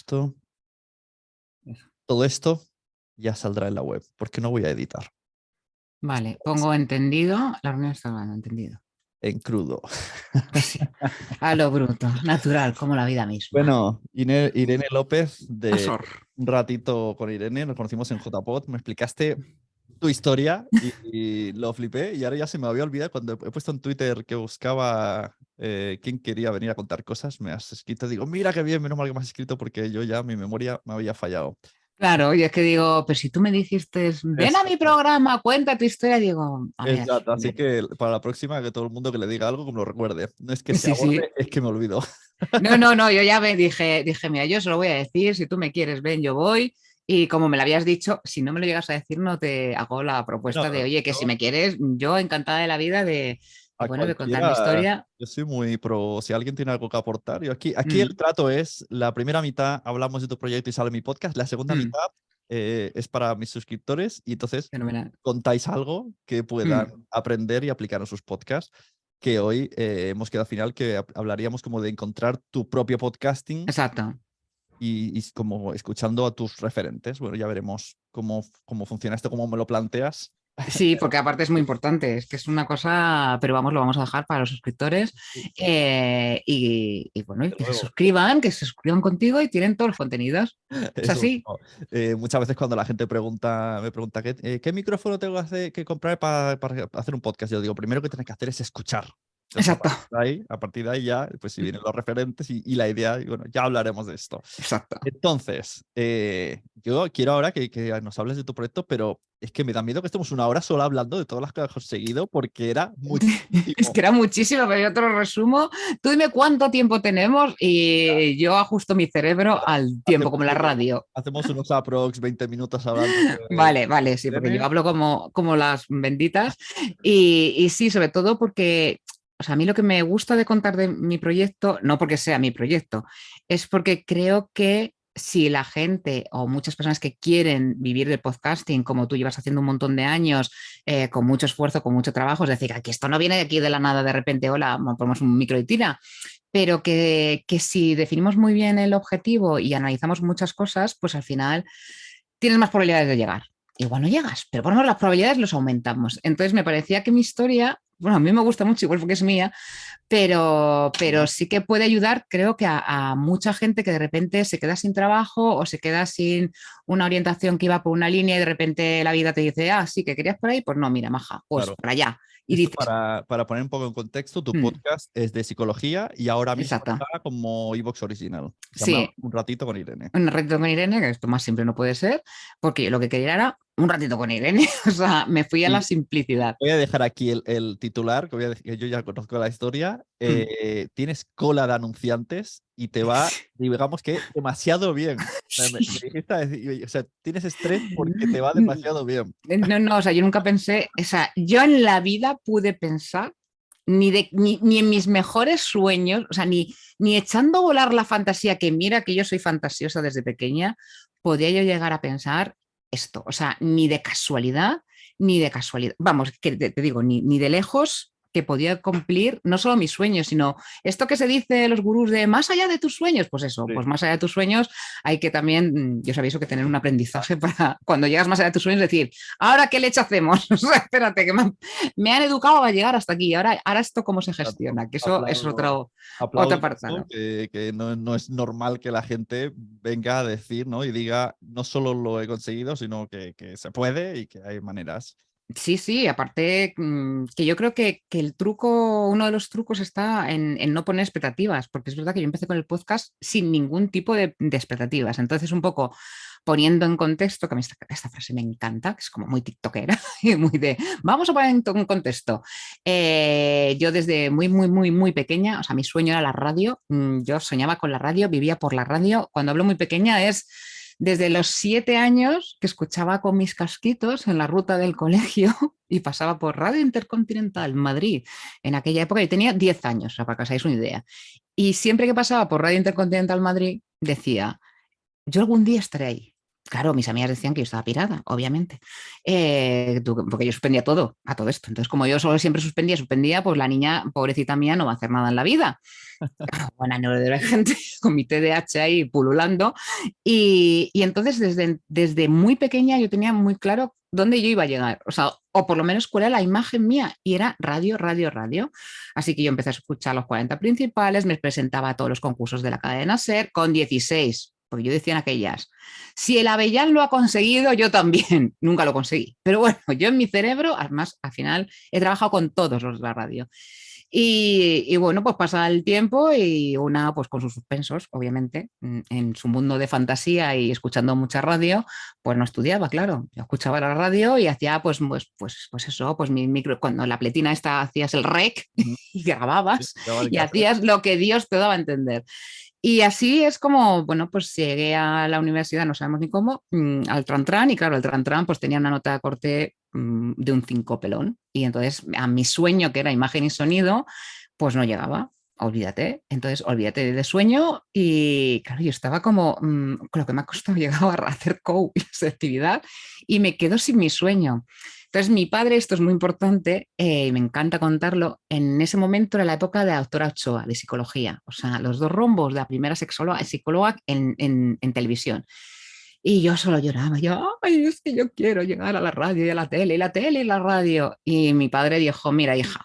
esto. Todo esto ya saldrá en la web, porque no voy a editar. Vale, pongo entendido. La reunión está hablando, entendido. En crudo. Sí, a lo bruto, natural, como la vida misma. Bueno, Irene López, de Azor. un ratito con Irene, nos conocimos en JPod, me explicaste tu historia y lo flipé y ahora ya se me había olvidado cuando he puesto en Twitter que buscaba quién quería venir a contar cosas, me has escrito, digo, mira qué bien, menos mal que me has escrito porque yo ya mi memoria me había fallado. Claro, y es que digo, pero si tú me dijiste, ven a mi Exacto. programa, cuenta tu historia, digo, a ver. Exacto, así que para la próxima que todo el mundo que le diga algo que me lo recuerde. No es que se Sí, sí. aborde, es que me olvido. No, yo ya me dije, mira, yo se lo voy a decir, si tú me quieres, ven, yo voy. Y como me lo habías dicho, si no me lo llegas a decir, no te hago la Bueno, propuesta de, oye, que si yo me quieres, yo encantada de la vida a bueno, de contar mi cualquiera, historia. yo soy muy pro, si alguien tiene algo que aportar, yo aquí el Mm, trato es, la primera mitad hablamos de tu proyecto y sale mi podcast, la segunda mm, mitad es para mis suscriptores y entonces fenomenal. contáis algo que puedan Mm, aprender y aplicar en sus podcasts, que hoy hemos quedado al final que hablaríamos como de encontrar tu propio podcasting exacto. y como escuchando a tus referentes. Bueno, ya veremos cómo funciona esto, cómo me lo planteas. Sí, porque aparte es muy importante, es que es una cosa, pero vamos, lo vamos a dejar para los suscriptores y bueno, y Luego. que se suscriban contigo y tienen todos los contenidos. Es Eso, así, no. Muchas veces cuando la gente me pregunta ¿qué micrófono tengo que comprar para hacer un podcast? Yo digo, primero que tienes que hacer es escuchar. Entonces, exacto, a partir de ahí ya, pues si vienen los referentes y la idea, y bueno, ya hablaremos de esto. exacto. Entonces, yo quiero ahora que nos hables de tu proyecto, pero es que me da miedo que estemos una hora sola hablando de todas las que has conseguido, porque era Es muchísimo. que era muchísimo, pero yo te lo resumo. Tú dime cuánto tiempo tenemos y yo ajusto mi cerebro al tiempo, Hacemos, como la radio. hacemos unos aprox 20 minutos hablando de Vale, sí, porque yo Irene. hablo como las benditas y sí, sobre todo porque, o sea, a mí lo que me gusta de contar de mi proyecto, no porque sea mi proyecto, es porque creo que si la gente o muchas personas que quieren vivir del podcasting, como tú llevas haciendo un montón de años, con mucho esfuerzo, con mucho trabajo, es decir, que esto no viene de aquí de la nada de repente, hola, ponemos un micro y tira, pero que si definimos muy bien el objetivo y analizamos muchas cosas, pues al final tienes más probabilidades de llegar. Igual no llegas, pero por lo menos las probabilidades los aumentamos. Entonces me parecía que mi historia, bueno, a mí me gusta mucho, igual porque es mía, pero sí que puede ayudar, creo que a mucha gente que de repente se queda sin trabajo o se queda sin una orientación que iba por una línea y de repente la vida te dice, ah, sí, que querías por ahí, pues no, mira, maja, pues Claro. para allá. Y Esto dices, para poner un poco en contexto, tu podcast es de psicología y ahora mismo exacto, está como iVoox original. Se llama sí, Un ratito con Irene. un ratito con Irene, que esto más simple no puede ser, porque yo lo que quería era un ratito con Irene, o sea, me fui a la Y simplicidad. voy a dejar aquí el titular, que yo ya conozco la historia. Mm. Tienes cola de anunciantes y te va, digamos que, demasiado bien. Me Sí. dijiste, o sea, tienes estrés porque te va demasiado bien. No, o sea, yo nunca pensé, o sea, yo en la vida pude pensar ni en mis mejores sueños, o sea, ni echando a volar la fantasía, que mira que yo soy fantasiosa desde pequeña, podía yo llegar a pensar esto, o sea, ni de casualidad, vamos, que te digo, ni de lejos que podía cumplir no solo mis sueños, sino esto que se dice los gurús de más allá de tus sueños, pues eso, Sí. pues más allá de tus sueños hay que también, yo os aviso que tener un aprendizaje para cuando llegas más allá de tus sueños decir, ¿ahora qué leche hacemos? O sea, espérate, que me han educado a llegar hasta aquí, ahora esto cómo se Exacto. gestiona, que eso es Aplaudo, otro aplaudo esto, apartado. que no es normal que la gente venga a decir, ¿no? Y diga, no solo lo he conseguido, sino que se puede y que hay maneras. Sí, aparte que yo creo que el truco, uno de los trucos está en no poner expectativas, porque es verdad que yo empecé con el podcast sin ningún tipo de expectativas. Entonces, un poco poniendo en contexto, que a mí esta frase me encanta, que es como muy tiktokera y muy de, vamos a poner en contexto. Yo desde muy pequeña, o sea, mi sueño era la radio, yo soñaba con la radio, vivía por la radio. Cuando hablo muy pequeña es desde los 7 años que escuchaba con mis casquitos en la ruta del colegio y pasaba por Radio Intercontinental Madrid. En aquella época yo tenía 10 años, o sea, para que os hagáis una idea. Y siempre que pasaba por Radio Intercontinental Madrid decía, yo algún día estaré ahí. Claro, mis amigas decían que yo estaba pirada, obviamente, porque yo suspendía todo, a todo esto. Entonces, como yo solo siempre suspendía, pues la niña, pobrecita mía, no va a hacer nada en la vida. Buena neurodivergente con mi TDAH ahí pululando. Y entonces desde muy pequeña yo tenía muy claro dónde yo iba a llegar, o sea, o por lo menos cuál era la imagen mía, y era radio, radio, radio. Así que yo empecé a escuchar los 40 principales, me presentaba a todos los concursos de la cadena SER con 16, porque yo decía en aquellas, si el Avellán lo ha conseguido, yo también. Nunca lo conseguí. Pero bueno, yo en mi cerebro, además, al final, he trabajado con todos los de la radio. Y bueno, pues pasa el tiempo y una, pues con sus suspensos, obviamente, en su mundo de fantasía y escuchando mucha radio, pues no estudiaba, claro. Yo escuchaba la radio y hacía, pues eso, pues mi micro, cuando la pletina esta hacías el rec Ujú. y Sí, grababas ya vale, y ¿qué hacer? hacías lo que Dios te daba a entender. Y así es como, bueno, pues llegué a la universidad, no sabemos ni cómo, al Tran, y claro, el Tran pues tenía una nota de corte de un 5 pelón. Y entonces a mi sueño, que era imagen y sonido, pues no llegaba. Olvídate. Entonces, olvídate de sueño. Y claro, yo estaba como, con lo que me ha costado llegar a hacer co y esa actividad, y me quedo sin mi sueño. Entonces, mi padre, esto es muy importante, y me encanta contarlo, en ese momento era la época de la doctora Ochoa, de psicología, o sea, los dos rombos de la primera psicóloga en televisión. Y yo solo lloraba, yo, ay, es que yo quiero llegar a la radio y a la tele, y la tele y la radio. Y mi padre dijo, mira, hija,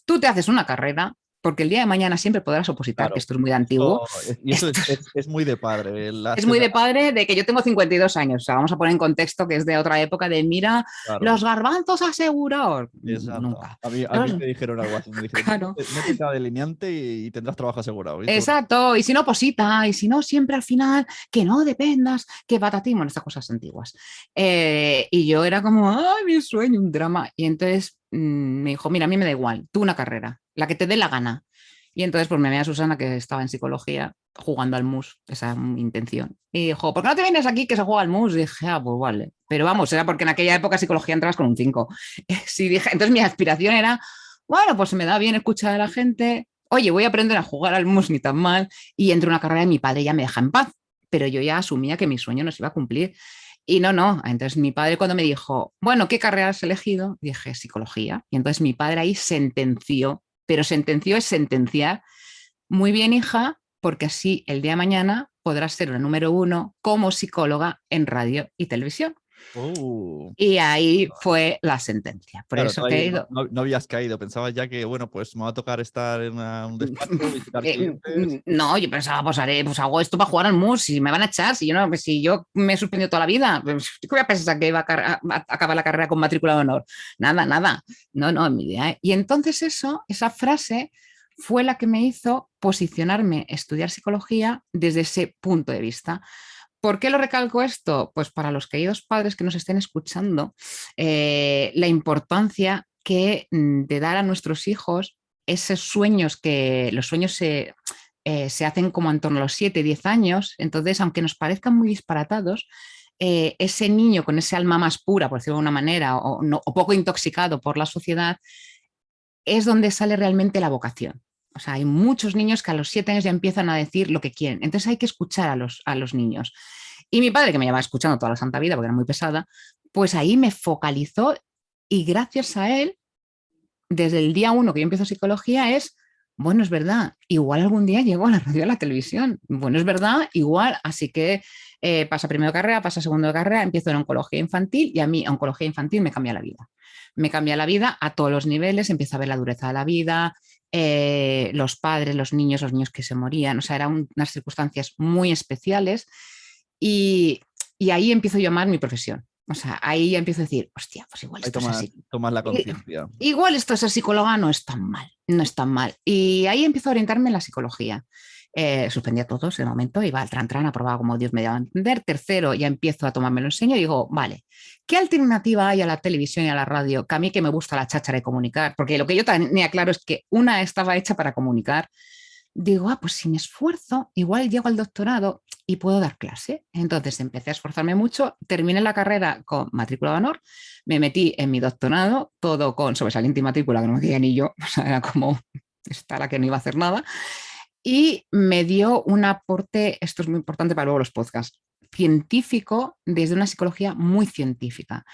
tú te haces una carrera, porque el día de mañana siempre podrás opositar, que Claro. esto es muy antiguo. Y eso Esto es muy de padre. es muy de padre, de que yo tengo 52 años. O sea, vamos a poner en contexto que es de otra época de, mira, Claro, los garbanzos asegurados. exacto. Nunca. A mí me dijeron algo así. Me dijeron, Claro. métete a delineante y tendrás trabajo asegurado. Y tú, Exacto, y si no, posita, y si no, siempre al final, que no dependas, que patatín, bueno, estas cosas antiguas. Y yo era como, ay, mi sueño, un drama. Y entonces me dijo, mira, a mí me da igual, tú una carrera, la que te dé la gana. Y entonces pues me veía a Susana, que estaba en psicología, jugando al mus, esa intención. Y dijo, ¿por qué no te vienes aquí que se juega al mus? Y dije, ah, pues vale. Pero vamos, era porque en aquella época psicología entrabas con un 5. Sí, dije, entonces mi aspiración era, bueno, pues se me da bien escuchar a la gente, oye, voy a aprender a jugar al mus ni tan mal, y entro a una carrera y mi padre ya me deja en paz, pero yo ya asumía que mi sueño no se iba a cumplir. Y no, no. Entonces mi padre, cuando me dijo, bueno, ¿qué carrera has elegido? Dije, psicología. Y entonces mi padre ahí sentenció, pero sentenció es sentenciar, muy bien, hija, porque así el día de mañana podrás ser una número uno como psicóloga en radio y televisión. oh. Y ahí fue la sentencia. Por Claro, eso que he ido. no habías caído. Pensabas ya que, bueno, pues me va a tocar estar en un despacho, visitar clientes. No, yo pensaba, pues haré, pues hago esto para jugar al mus, si me van a echar, si yo no, si yo me he suspendido toda la vida, pues, ¿qué voy a pensar que iba a acabar la carrera con matrícula de honor? Nada, nada. No, no, en mi idea. Y entonces esa frase fue la que me hizo posicionarme, estudiar psicología desde ese punto de vista. ¿Por qué lo recalco esto? Pues para los queridos padres que nos estén escuchando, la importancia de dar a nuestros hijos esos sueños, que los sueños se hacen como en torno a los 7, 10 años. Entonces, aunque nos parezcan muy disparatados, ese niño con ese alma más pura, por decirlo de una manera, o poco intoxicado por la sociedad, es donde sale realmente la vocación. O sea, hay muchos niños que a los 7 años ya empiezan a decir lo que quieren. Entonces hay que escuchar a los niños. Y mi padre, que me llevaba escuchando toda la santa vida porque era muy pesada, pues ahí me focalizó, y gracias a él, desde el día uno que yo empiezo psicología, bueno, es verdad, igual algún día llego a la radio y a la televisión. Bueno, es verdad, igual, así que pasa primero carrera, pasa segundo carrera, empiezo en oncología infantil, y a mí oncología infantil me cambia la vida. Me cambia la vida a todos los niveles, empiezo a ver la dureza de la vida, los padres, los niños que se morían, o sea, eran unas circunstancias muy especiales, y, y ahí empiezo yo a amar mi profesión. O sea, ahí ya empiezo a decir, hostia, pues igual Ahí esto es así. tomas la conciencia. Igual esto es ser psicóloga, no es tan mal, no es tan mal. Y ahí empiezo a orientarme en la psicología. Suspendía todos de momento, iba al Tran, aprobaba como Dios me daba a entender. Tercero, ya empiezo a tomármelo en serio y digo, vale, ¿qué alternativa hay a la televisión y a la radio? Que a mí, que me gusta la cháchara de comunicar, porque lo que yo tenía claro es que una estaba hecha para comunicar. Digo, pues si me esfuerzo, igual llego al doctorado y puedo dar clase. Entonces empecé a esforzarme mucho, terminé la carrera con matrícula de honor, me metí en mi doctorado, todo con sobresaliente y matrícula, que no me quería ni yo, o sea, era como esta la que no iba a hacer nada, y me dio un aporte, esto es muy importante para luego los podcasts, científico desde una psicología muy científica.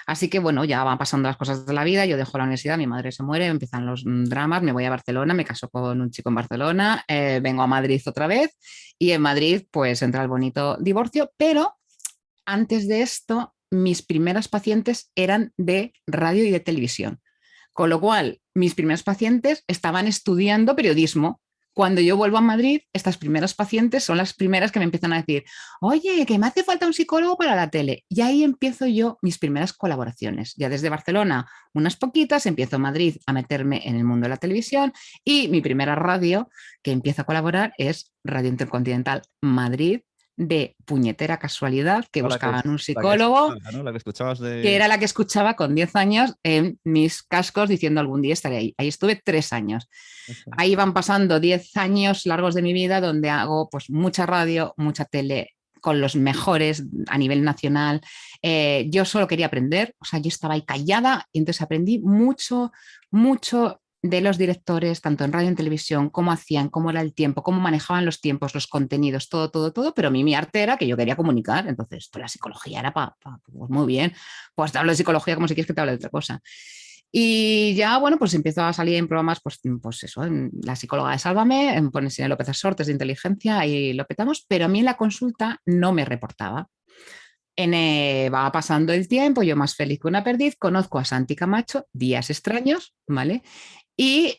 Así que bueno, ya van pasando las cosas de la vida, yo dejo la universidad, mi madre se muere, empiezan los dramas, me voy a Barcelona, me caso con un chico en Barcelona, vengo a Madrid otra vez y en Madrid pues entra el bonito divorcio, pero antes de esto mis primeras pacientes eran de radio y de televisión, con lo cual mis primeros pacientes estaban estudiando periodismo. Cuando yo vuelvo a Madrid, estas primeras pacientes son las primeras que me empiezan a decir, oye, que me hace falta un psicólogo para la tele. Y ahí empiezo yo mis primeras colaboraciones. Ya desde Barcelona, unas poquitas, empiezo en Madrid a meterme en el mundo de la televisión y mi primera radio que empiezo a colaborar es Radio Intercontinental Madrid, de puñetera casualidad, que No, buscaban un la que psicólogo, escuchaba, ¿no? La que escuchabas que de... era la que escuchaba con 10 años en mis cascos diciendo algún día estaré ahí. Ahí estuve 3 años. Eso. Ahí van pasando 10 años largos de mi vida donde hago pues mucha radio, mucha tele con los mejores a nivel nacional. Yo solo quería aprender, o sea, yo estaba ahí callada y entonces aprendí mucho, mucho de los directores, tanto en radio y en televisión, cómo hacían, cómo era el tiempo, cómo manejaban los tiempos, los contenidos, todo, todo, todo, pero a mí mi arte era que yo quería comunicar, entonces pues, la psicología era pues muy bien, pues te hablo de psicología como si quieres que te hable de otra cosa. Y ya, bueno, pues empiezo a salir en programas, pues eso, en La psicóloga de Sálvame, en Ponesine López Asortes de inteligencia, y lo petamos, pero a mí en la consulta no me reportaba. Va pasando el tiempo, yo más feliz que una perdiz, conozco a Santi Camacho, días extraños, ¿vale? Y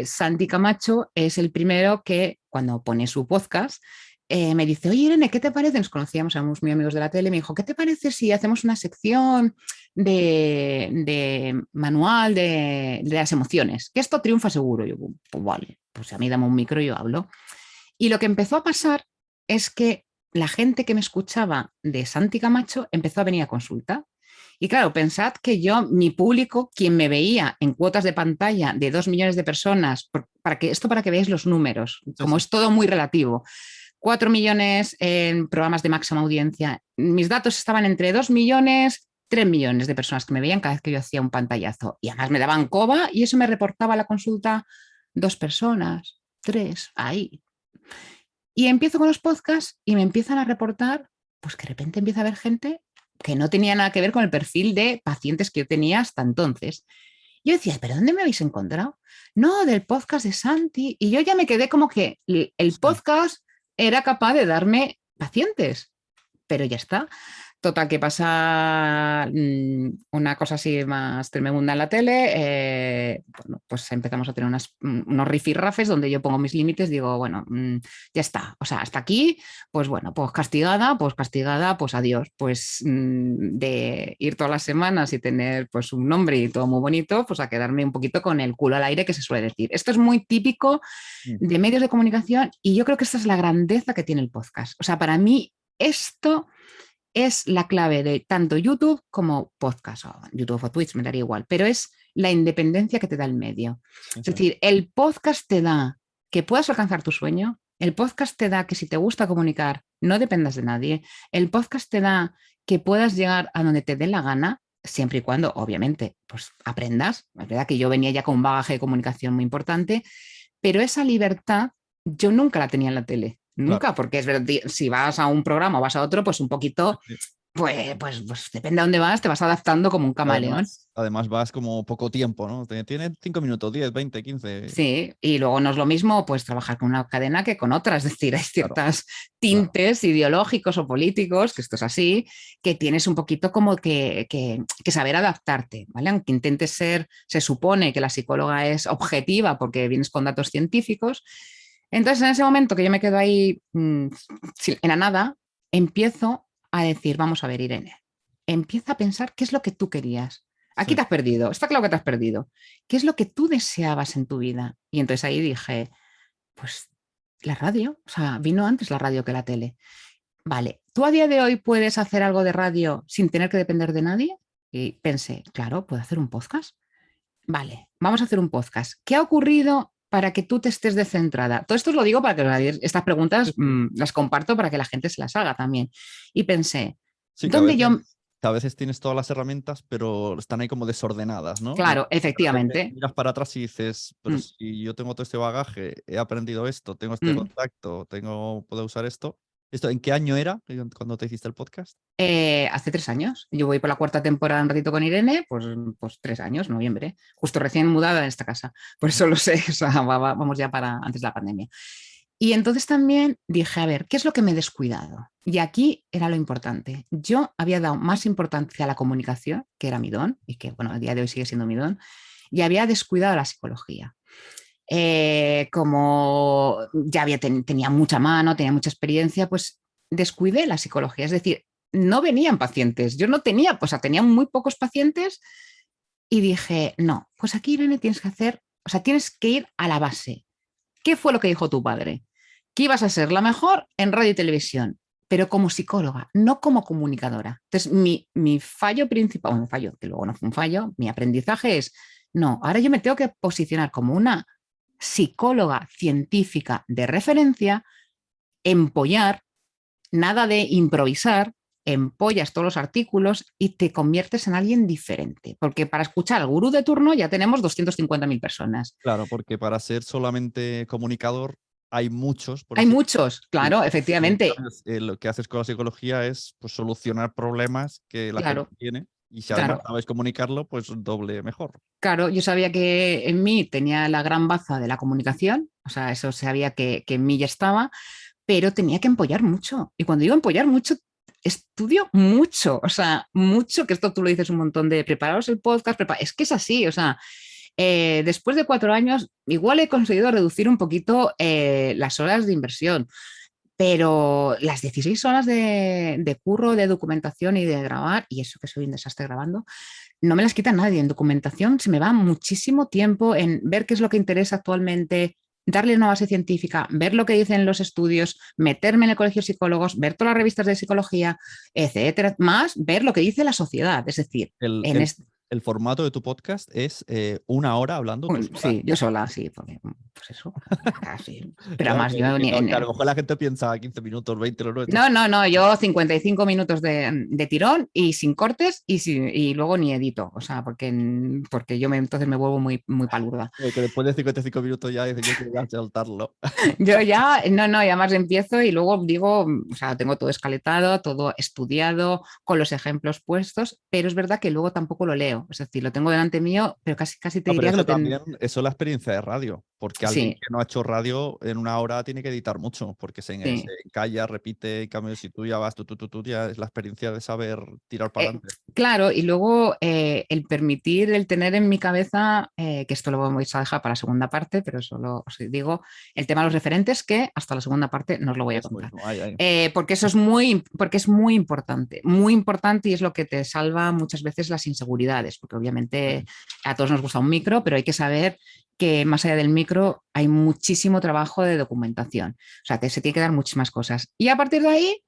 Santi Camacho es el primero que cuando pone su podcast me dice, oye Irene, ¿qué te parece? Nos conocíamos, éramos muy amigos de la tele, me dijo, ¿qué te parece si hacemos una sección de manual de las emociones? Que esto triunfa seguro. Yo, pues vale, pues a mí dame un micro y yo hablo. Y lo que empezó a pasar es que la gente que me escuchaba de Santi Camacho empezó a venir a consulta. Y claro, pensad que yo, mi público, quien me veía en cuotas de pantalla de 2 millones de personas, para que veáis los números, Sí, como sí. es todo muy relativo, 4 millones en programas de máxima audiencia, mis datos estaban entre 2 millones, 3 millones de personas que me veían cada vez que yo hacía un pantallazo. Y además me daban coba y eso me reportaba a la consulta 2 personas, 3, ahí. Y empiezo con los podcasts y me empiezan a reportar, pues que de repente empieza a haber gente que no tenía nada que ver con el perfil de pacientes que yo tenía hasta entonces. Yo decía, ¿pero dónde me habéis encontrado? No, del podcast de Santi. Y yo ya me quedé como que el Sí. podcast era capaz de darme pacientes, pero ya está. Total, que pasa una cosa así más tremenda en la tele, bueno, pues empezamos a tener unos rifirrafes donde yo pongo mis límites, digo, bueno, ya está, o sea, hasta aquí, pues bueno, pues castigada, pues adiós, pues de ir todas las semanas y tener pues un nombre y todo muy bonito, pues a quedarme un poquito con el culo al aire que se suele decir. Esto es muy típico Mm. de medios de comunicación y yo creo que esta es la grandeza que tiene el podcast. O sea, para mí esto es la clave de tanto YouTube como podcast, o YouTube o Twitch, me daría igual, pero es la independencia que te da el medio. Sí, Es sí. decir, el podcast te da que puedas alcanzar tu sueño, el podcast te da que si te gusta comunicar, no dependas de nadie, el podcast te da que puedas llegar a donde te dé la gana, siempre y cuando, obviamente, pues aprendas. Es verdad que yo venía ya con un bagaje de comunicación muy importante, pero esa libertad yo nunca la tenía en la tele. Claro. Nunca, porque es verdad, si vas a un programa o vas a otro, pues un poquito, Sí. pues depende de dónde vas, te vas adaptando como un camaleón. Además vas como poco tiempo, ¿no? Tiene 5 minutos, 10, 20, 15. Sí, y luego no es lo mismo pues trabajar con una cadena que con otra, es decir, hay Claro, ciertos claro. tintes ideológicos o políticos, que esto es así, que tienes un poquito como que saber adaptarte, ¿vale? Aunque intentes ser, se supone que la psicóloga es objetiva porque vienes con datos científicos. Entonces, en ese momento que yo me quedo ahí en la nada, empiezo a decir, vamos a ver, Irene, empieza a pensar qué es lo que tú querías. Aquí Sí, te has perdido, está claro que te has perdido. ¿Qué es lo que tú deseabas en tu vida? Y entonces ahí dije, pues la radio, o sea, vino antes la radio que la tele. Vale, ¿tú a día de hoy puedes hacer algo de radio sin tener que depender de nadie? Y pensé, claro, puedo hacer un podcast. Vale, vamos a hacer un podcast. ¿Qué ha ocurrido para que tú te estés descentrada? Todo esto os lo digo para que estas sí, preguntas sí. las comparto para que la gente se las haga también. Y pensé, Sí, ¿dónde yo? que a veces tienes todas las herramientas, pero están ahí como desordenadas, ¿no? Y Claro, de repente efectivamente. miras para atrás y dices, pero si yo tengo todo este bagaje, he aprendido esto, tengo este contacto, puedo usar esto, ¿Esto en qué año era cuando te hiciste el podcast? Hace 3 años. Yo voy por la cuarta temporada un ratito con Irene, pues 3 años, noviembre. Justo recién mudada en esta casa. Por eso lo sé, o sea, vamos ya para antes de la pandemia. Y entonces también dije, a ver, ¿qué es lo que me he descuidado? Y aquí era lo importante. Yo había dado más importancia a la comunicación, que era mi don, y que, bueno, a día de hoy sigue siendo mi don, y había descuidado la psicología. Como ya tenía mucha mano, tenía mucha experiencia, pues descuidé la psicología. Es decir, no venían pacientes. Yo no tenía, o sea, tenía muy pocos pacientes y dije, no, pues aquí, Irene, tienes que hacer, o sea, tienes que ir a la base. ¿Qué fue lo que dijo tu padre? Que ibas a ser la mejor en radio y televisión, pero como psicóloga, no como comunicadora. Entonces, mi fallo principal, un fallo, que luego no fue un fallo, mi aprendizaje es, no, ahora yo me tengo que posicionar como una psicóloga científica de referencia, empollar, nada de improvisar, empollas todos los artículos y te conviertes en alguien diferente. Porque para escuchar al gurú de turno ya tenemos 250.000 personas. Claro, porque para ser solamente comunicador hay muchos, por Hay así muchos, decirlo. claro, Y en efectivamente. cambio, lo que haces con la psicología es pues, solucionar problemas que la gente Claro, tiene. Y si además claro, sabes comunicarlo, pues doble mejor. claro. Yo sabía que en mí tenía la gran baza de la comunicación, o sea, eso sabía que en mí ya estaba, pero tenía que empollar mucho. Y cuando digo empollar mucho, estudio mucho, o sea, mucho, que esto tú lo dices un montón de prepararos el podcast, es que es así, o sea, después de 4 años, igual he conseguido reducir un poquito las horas de inversión, pero las 16 horas de curro, de documentación y de grabar, y eso que soy un desastre grabando, no me las quita nadie. En documentación se me va muchísimo tiempo en ver qué es lo que interesa actualmente, darle una base científica, ver lo que dicen los estudios, meterme en el colegio de psicólogos, ver todas las revistas de psicología, etcétera, más ver lo que dice la sociedad. Es decir, El, en el- este, el formato de tu podcast es 1 hora hablando tú sola. sí, yo sola, sí, porque, pues eso, así. Pero Claro, además yo que a lo mejor la gente piensa 15 minutos, 20 no, no, no, no, yo 55 minutos de tirón y sin cortes y luego ni edito, o sea, porque entonces me vuelvo muy, muy palurda. que después de 55 minutos ya dices, yo quiero ya soltarlo. Yo ya, no, no, y además empiezo y luego digo, o sea, tengo todo escaletado, todo estudiado, con los ejemplos puestos, pero es verdad que luego tampoco lo leo, es decir, lo tengo delante mío, pero casi, casi te No, pero diría que eso lo tengo. también, eso es la experiencia de radio, porque alguien Sí, que no ha hecho radio en 1 hora tiene que editar mucho, porque se sí. encalla, repite, en cambio si tú ya vas, tú, ya es la experiencia de saber tirar para adelante. Claro, y luego el permitir, el tener en mi cabeza, que esto lo vamos a dejar para la segunda parte, pero solo os digo, el tema de los referentes, que hasta la segunda parte no os lo voy a Eso contar. mismo, ahí. Porque porque es muy importante y es lo que te salva muchas veces las inseguridades, porque obviamente a todos nos gusta un micro, pero hay que saber que más allá del micro hay muchísimo trabajo de documentación, o sea, que se tiene que dar muchísimas cosas. Y a partir de ahí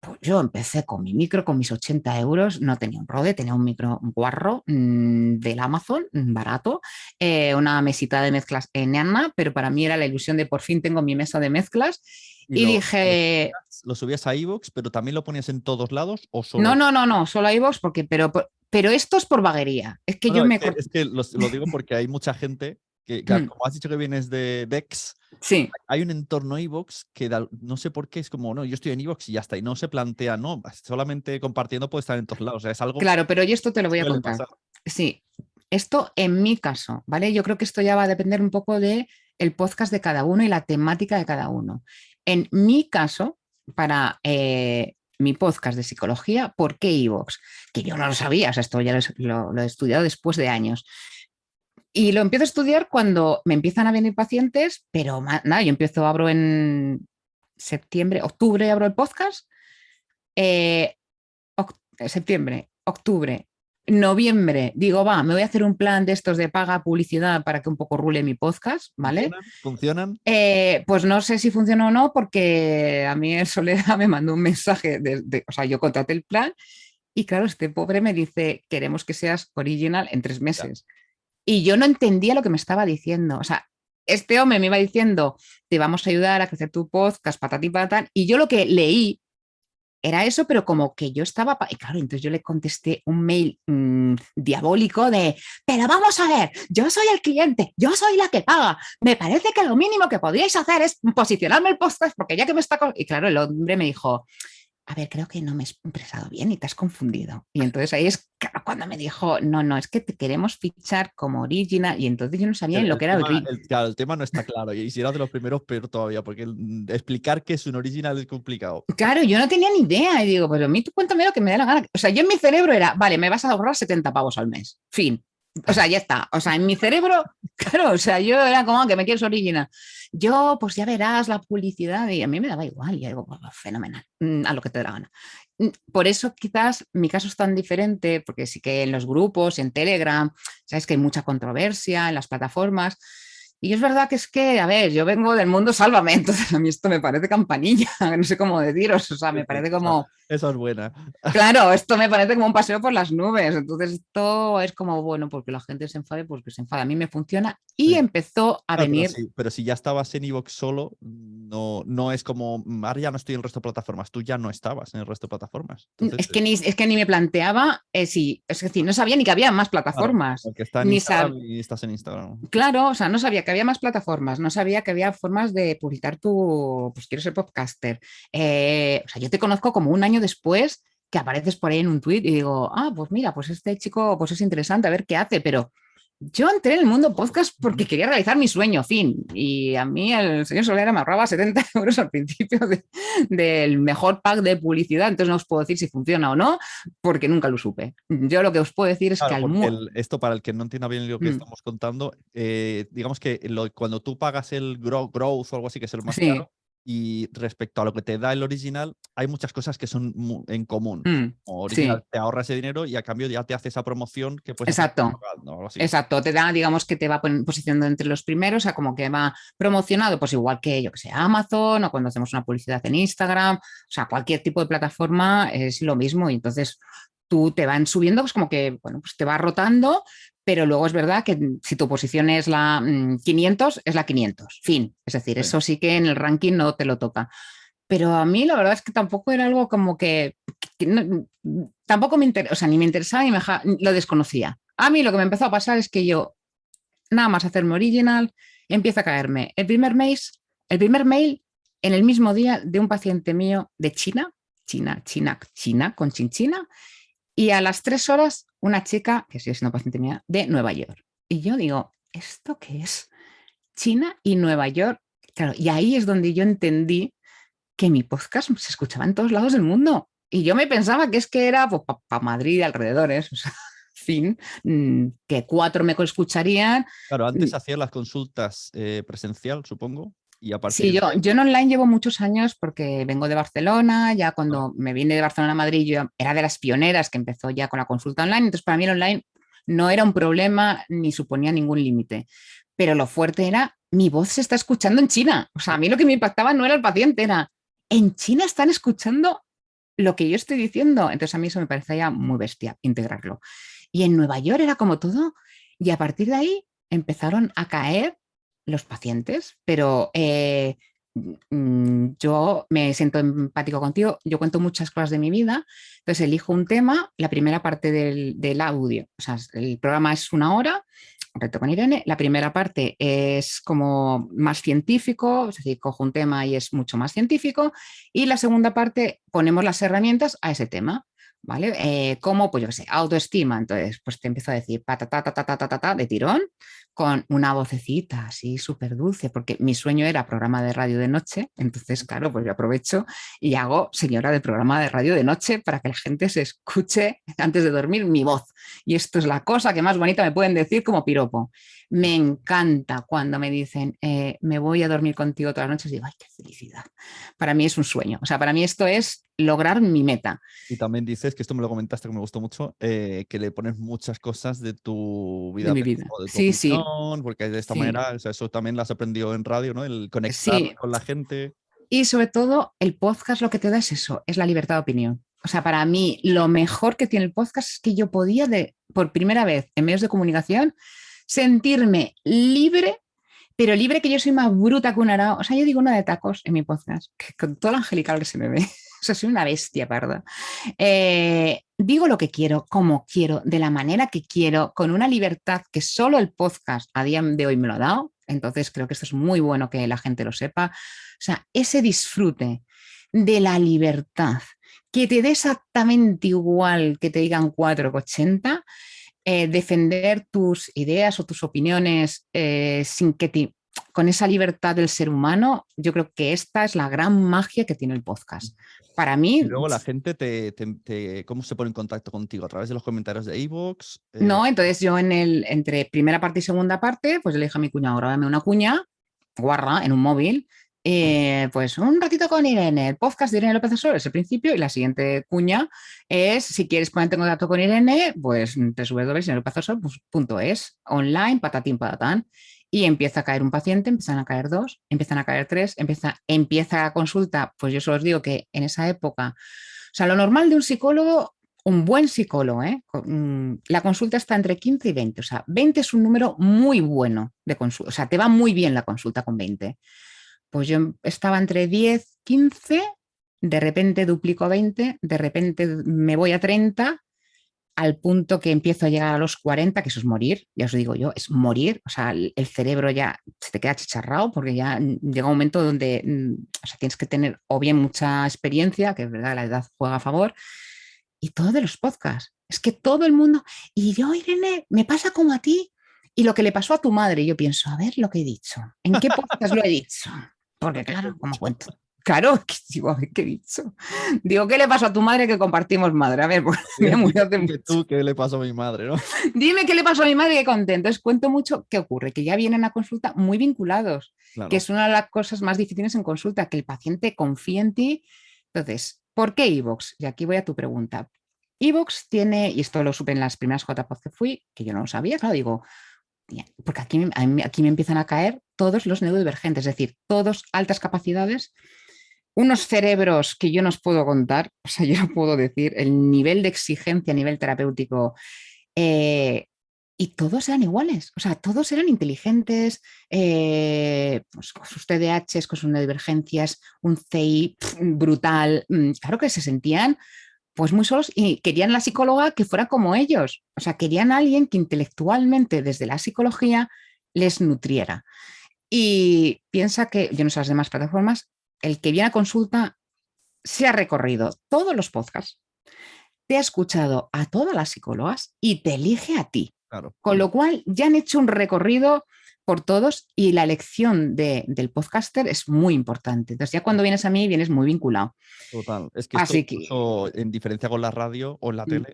pues yo empecé con mi micro, con mis 80 euros, no tenía un Rode, tenía un micro guarro del Amazon, barato, una mesita de mezclas enana, pero para mí era la ilusión de por fin tengo mi mesa de mezclas ¿Y y dije, lo subías a iVoox, pero también lo ponías en todos lados o no, solo? no, no, no, solo iVoox, pero esto es por vaguería, es que No, yo no, me... es que lo digo porque hay mucha gente que, claro, como has dicho que vienes de Dex, Sí, hay un entorno iVoox que no sé por qué es como, no, yo estoy en iVoox y ya está, y no se plantea, no, solamente compartiendo puede estar en todos lados, o sea, es algo claro, pero yo esto te lo que voy a suele contar. pasar. Sí, esto en mi caso, ¿vale? Yo creo que esto ya va a depender un poco de el podcast de cada uno y la temática de cada uno. En mi caso, para mi podcast de psicología, ¿por qué iVoox? Que yo no lo sabía, o sea, esto ya lo he estudiado después de años. Y lo empiezo a estudiar cuando me empiezan a venir pacientes, pero nada, yo abro en septiembre, octubre, abro el podcast, eh, septiembre, octubre, noviembre, digo, va, me voy a hacer un plan de estos de paga publicidad para que un poco rule mi podcast, ¿vale? ¿Funcionan? ¿Funcionan? Pues no sé si funciona o no, porque a mí el Soledad me mandó un mensaje, o sea, yo contraté el plan y claro, este pobre me dice, queremos que seas original en 3 meses. Y yo no entendía lo que me estaba diciendo, o sea, este hombre me iba diciendo, te vamos a ayudar a crecer tu podcast, patati patán, y yo lo que leí era eso, pero como que yo estaba, y claro, entonces yo le contesté un mail diabólico de, pero vamos a ver, yo soy el cliente, yo soy la que paga, me parece que lo mínimo que podríais hacer es posicionarme el podcast, porque ya que me está... Y claro, el hombre me dijo, a ver, creo que no me he expresado bien y te has confundido. Y entonces ahí es claro, cuando me dijo, no, no, es que te queremos fichar como original. Y entonces yo no sabía en lo que era el RIB. Claro, el tema no está claro. Y si eras de los primeros, peor todavía, porque explicar que es un original es complicado. Claro, yo no tenía ni idea. Y digo, pues a mí tú cuéntame lo que me dé la gana. O sea, yo en mi cerebro era, vale, me vas a ahorrar 70 pavos al mes. Fin. O sea, ya está. O sea, en mi cerebro, claro, o sea, yo era como que me quieres original. Yo, pues ya verás la publicidad y a mí me daba igual. Y digo, pues, fenomenal, a lo que te dé la gana. Por eso quizás mi caso es tan diferente, porque sí que en los grupos, en Telegram, sabes que hay mucha controversia en las plataformas. Y es verdad que es que, a ver, yo vengo del mundo Sálvame, entonces a mí esto me parece campanilla, no sé cómo deciros, o sea, me parece como... Esa es buena. Claro, esto me parece como un paseo por las nubes, entonces esto es como, bueno, porque la gente se enfade, pues que se enfada, a mí me funciona y Sí. empezó a Claro, venir... pero si ya estabas en iVoox solo, no es como, ahora ya no estoy en el resto de plataformas, tú ya no estabas en el resto de plataformas. Entonces, es que ni me planteaba, sí, es decir, no sabía ni que había más claro, plataformas, porque está en ni Instagram y estás en Instagram. Claro, o sea, no sabía que había más plataformas, no sabía que había formas de publicar tu, pues quiero ser podcaster. O sea, yo te conozco como un año después que apareces por ahí en un tuit y digo, ah, pues mira, pues este chico pues es interesante, a ver qué hace, pero yo entré en el mundo podcast porque quería realizar mi sueño, fin. Y a mí el señor Solera me ahorraba 70 euros al principio del mejor pack de publicidad, entonces no os puedo decir si funciona o no, porque nunca lo supe. Yo lo que os puedo decir es que Claro, al... porque esto para el que no entienda bien lo que estamos contando, digamos que cuando tú pagas el growth o algo así, que es el más Sí, caro, y respecto a lo que te da el original, hay muchas cosas que son en común. Como original sí, te ahorra ese dinero y a cambio ya te hace esa promoción que puedes hacer exacto. pagando o algo así. Exacto, te da, digamos que te va posicionando entre los primeros, o sea, como que va promocionado, pues igual que yo que sé, Amazon o cuando hacemos una publicidad en Instagram, o sea, cualquier tipo de plataforma es lo mismo y entonces tú te van subiendo, pues como que, bueno, pues te va rotando, pero luego es verdad que si tu posición es la 500, es la 500, fin, es decir, Sí. eso sí que en el ranking no te lo toca. Pero a mí la verdad es que tampoco era algo como que no, tampoco me interesa, o sea, ni me interesaba ni lo desconocía. A mí lo que me empezó a pasar es que yo, nada más hacerme original, empieza a caerme el primer mail en el mismo día de un paciente mío de China, con Chinchina, y a las 3 horas una chica, que sigue siendo paciente mía, de Nueva York. Y yo digo, ¿esto qué es? China y Nueva York. Claro, y ahí es donde yo entendí que mi podcast se escuchaba en todos lados del mundo. Y yo me pensaba que es que era pues, para Madrid y alrededores. O sea, fin, que 4 me escucharían. Claro, antes hacías las consultas presencial, supongo, y a Sí, partir de ahí... yo en online llevo muchos años porque vengo de Barcelona, ya Vale. cuando me vine de Barcelona a Madrid yo era de las pioneras que empezó ya con la consulta online, entonces para mí el online no era un problema ni suponía ningún límite, pero lo fuerte era mi voz se está escuchando en China, o sea, a mí lo que me impactaba no era el paciente, era en China están escuchando lo que yo estoy diciendo, entonces a mí eso me parece ya muy bestia integrarlo. Y en Nueva York era como todo, y a partir de ahí empezaron a caer los pacientes, pero yo me siento empático contigo, yo cuento muchas cosas de mi vida, entonces elijo un tema, la primera parte del audio, o sea, el programa es 1 hora, reto con Irene, la primera parte es como más científico, es decir, cojo un tema y es mucho más científico, y la segunda parte ponemos las herramientas a ese tema. ¿Vale? Como, pues yo qué sé, autoestima. Entonces, pues te empiezo a decir ta, de tirón, con una vocecita así súper dulce, porque mi sueño era programa de radio de noche, entonces, claro, pues yo aprovecho y hago señora de programa de radio de noche para que la gente se escuche antes de dormir mi voz. Y esto es la cosa que más bonita me pueden decir como piropo. Me encanta cuando me dicen, me voy a dormir contigo todas las noches, y digo, ay, qué felicidad. Para mí es un sueño, o sea, para mí esto es lograr mi meta. Y también dices, que esto me lo comentaste que me gustó mucho, que le pones muchas cosas de tu De vida mi personal, vida. de tu Sí, sí, opinión, porque de esta sí, manera, o sea, eso también lo has aprendido en radio, ¿no? El conectar sí. con la gente. Y sobre todo, el podcast lo que te da es eso, es la libertad de opinión. O sea, para mí, lo mejor que tiene el podcast es que yo podía, por primera vez en medios de comunicación, sentirme libre, pero libre que yo soy más bruta que un arao. O sea, yo digo una de tacos en mi podcast, que con todo lo angelical que se me ve. sea, soy una bestia parda. Digo lo que quiero, como quiero, de la manera que quiero, con una libertad que solo el podcast a día de hoy me lo ha dado. Entonces creo que esto es muy bueno que la gente lo sepa. O sea, ese disfrute de la libertad, que te dé exactamente igual que te digan 4,80, defender tus ideas o tus opiniones sin que te, con esa libertad del ser humano, yo creo que esta es la gran magia que tiene el podcast. Para Y mí, luego la gente ¿cómo se pone en contacto contigo? ¿A través de los comentarios de iVoox? no, entonces yo entre primera parte y segunda parte, pues le dije a mi cuñado, grábame una cuña, guarra, en un móvil, pues un ratito con Irene, el podcast de Irene López Asor es el principio y la siguiente cuña es, si quieres ponerte en contacto con Irene, pues www.irenelopezasor.es, online, patatín, patatán, y empieza a caer un paciente, empiezan a caer dos, empiezan a caer tres, empieza la consulta, pues yo solo os digo que en esa época, o sea, lo normal de un psicólogo, un buen psicólogo, la consulta está entre 15 y 20, o sea, 20 es un número muy bueno de consulta, o sea, te va muy bien la consulta con 20. Pues yo estaba entre 10, 15, de repente duplico a 20, de repente me voy a 30, al punto que empiezo a llegar a los 40, que eso es morir, ya os digo yo, es morir, o sea, el cerebro ya se te queda chicharrado porque ya llega un momento donde o sea, tienes que tener o bien mucha experiencia, que es verdad, la edad juega a favor, y todo de los podcasts. Es que todo el mundo, y yo, Irene, me pasa como a ti, y lo que le pasó a tu madre, yo pienso, a ver lo que he dicho, ¿en qué podcast lo he dicho? Porque claro, como cuento. Claro, que digo, a ver qué he dicho. Digo, ¿qué le pasó a tu madre que compartimos madre? A ver, pues me murió hace Dime mucho. tú qué le pasó a mi madre, ¿no? Dime qué le pasó a mi madre, qué contento. Entonces cuento mucho qué ocurre, que ya vienen a consulta muy vinculados, que Claro. es una de las cosas más difíciles en consulta, que el paciente confíe en ti. Entonces, ¿por qué iVoox? Y aquí voy a tu pregunta. iVoox tiene, y esto lo supe en las primeras JPOD que fui, que yo no lo sabía, claro, digo, porque aquí me empiezan a caer todos los neurodivergentes, es decir, todos altas capacidades, unos cerebros que yo no os puedo contar, o sea, yo no puedo decir el nivel de exigencia a nivel terapéutico, eh, y todos eran iguales, o sea, todos eran inteligentes, pues con sus TDAHs, con sus neurodivergencias, un CI brutal, claro que se sentían pues muy solos y querían la psicóloga que fuera como ellos, o sea, querían a alguien que intelectualmente desde la psicología les nutriera. Y piensa que, yo no sé las demás plataformas, el que viene a consulta se ha recorrido todos los podcasts, te ha escuchado a todas las psicólogas y te elige a ti. Claro. Con lo cual ya han hecho un recorrido por todos y la elección del podcaster es muy importante. Entonces ya cuando vienes a mí vienes muy vinculado. Total. Es que esto, Así que incluso en diferencia con la radio o en la tele,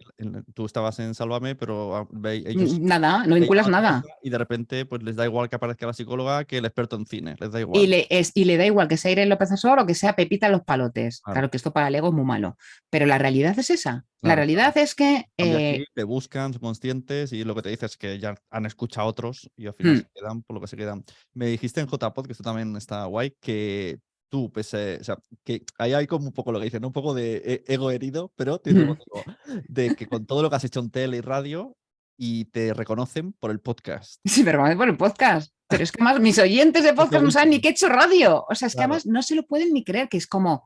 tú estabas en Sálvame, pero ellos nada, no veían vinculas otra nada. cosa y de repente pues les da igual que aparezca la psicóloga que el experto en cine, les da Y igual. le da igual que sea Irene López Asor o que sea Pepita Los Palotes. Claro, Claro que esto para el ego es muy malo. Pero la realidad es esa. La claro, claro. realidad es que Cambia aquí, te buscan, son conscientes y lo que te dices es que ya han escuchado a otros y al final hmm, se quedan por lo que se quedan. Me dijiste en JPod, que esto también está guay, que tú, pese, o sea, que ahí hay como un poco lo que dicen, ¿no? Un poco de ego herido, pero tiene un hmm. motivo, de que con todo lo que has hecho en tele y radio y te reconocen por el podcast. Sí, pero vamos por el podcast. Pero es que además mis oyentes de Es lo podcast no saben ni último. que he hecho radio. O sea, es que Claro, además no se lo pueden ni creer, que es como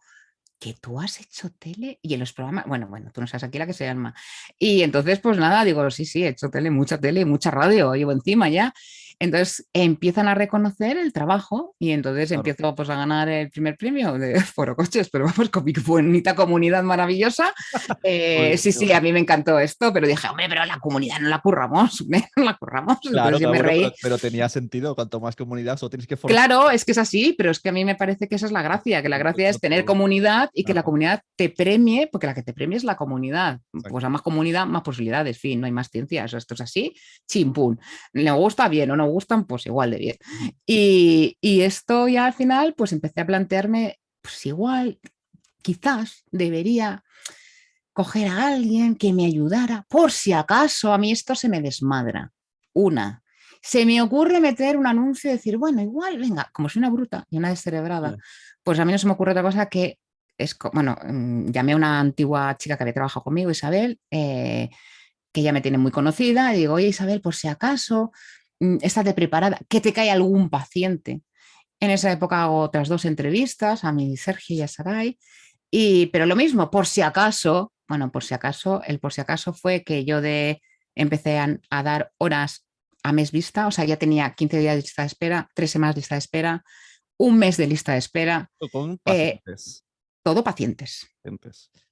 que tú has hecho tele y en los programas, bueno, tú no sabes aquí la que se llama. Y entonces, pues nada, digo, sí, he hecho tele, mucha radio, llevo encima ya. Entonces empiezan a reconocer el trabajo y entonces claro. empiezo pues a ganar el primer premio de Foro Coches, pero vamos, con mi bonita comunidad maravillosa. Muy Sí, bien. sí, a mí me encantó esto, pero dije, hombre, pero la comunidad no la curramos, no la curramos. Claro, Entonces yo claro, me bueno, reí. pero tenía sentido. Cuanto más comunidad, solo tienes que forzar. Claro, es que es así, pero es que a mí me parece que esa es la gracia, que la gracia es tener comunidad y que la Claro, comunidad te premie, porque la que te premie es la comunidad. Pues a exacto. más comunidad, más posibilidades, fin, no hay más ciencia, esto es así, chimpún. ¿Le gusta bien o no gustan? Pues igual de bien. Y esto ya al final, pues empecé a plantearme, pues igual, quizás debería coger a alguien que me ayudara, por si acaso a mí esto se me desmadra. Una, se me ocurre meter un anuncio y decir, bueno, igual, venga, como soy una bruta y una descerebrada, Sí. pues a mí no se me ocurre otra cosa que es, bueno, llamé a una antigua chica que había trabajado conmigo, Isabel, que ya me tiene muy conocida, y digo, oye, Isabel, por si acaso, estate preparada, que te cae algún paciente. En esa época hago otras dos entrevistas, a mi Sergio y a Saray, Pero lo mismo, por si acaso, bueno, por si acaso fue que empecé a dar horas a mes vista, o sea, ya tenía 15 días de lista de espera, 3 semanas de lista de espera, un mes de lista de espera, Con eh, pacientes. todo pacientes.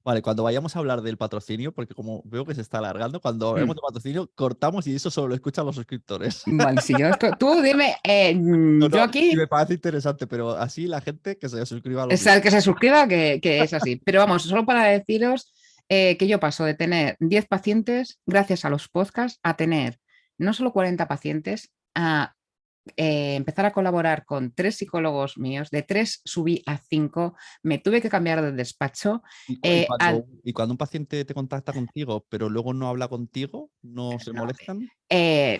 Vale, cuando vayamos a hablar del patrocinio, porque como veo que se está alargando, cuando hablemos de patrocinio, cortamos y eso solo lo escuchan los suscriptores. Vale, si yo, tú dime, No, yo y aquí, me parece interesante, pero así la gente que se suscriba a los o sea, vídeos. el que se suscriba, que es así. Pero vamos, solo para deciros que yo paso de tener 10 pacientes, gracias a los podcasts, a tener no solo 40 pacientes, a empezar a colaborar con 3 psicólogos míos, de 3 subí a 5, me tuve que cambiar de despacho. Y cuando un paciente te contacta contigo, pero luego no habla contigo, ¿no se No, molestan?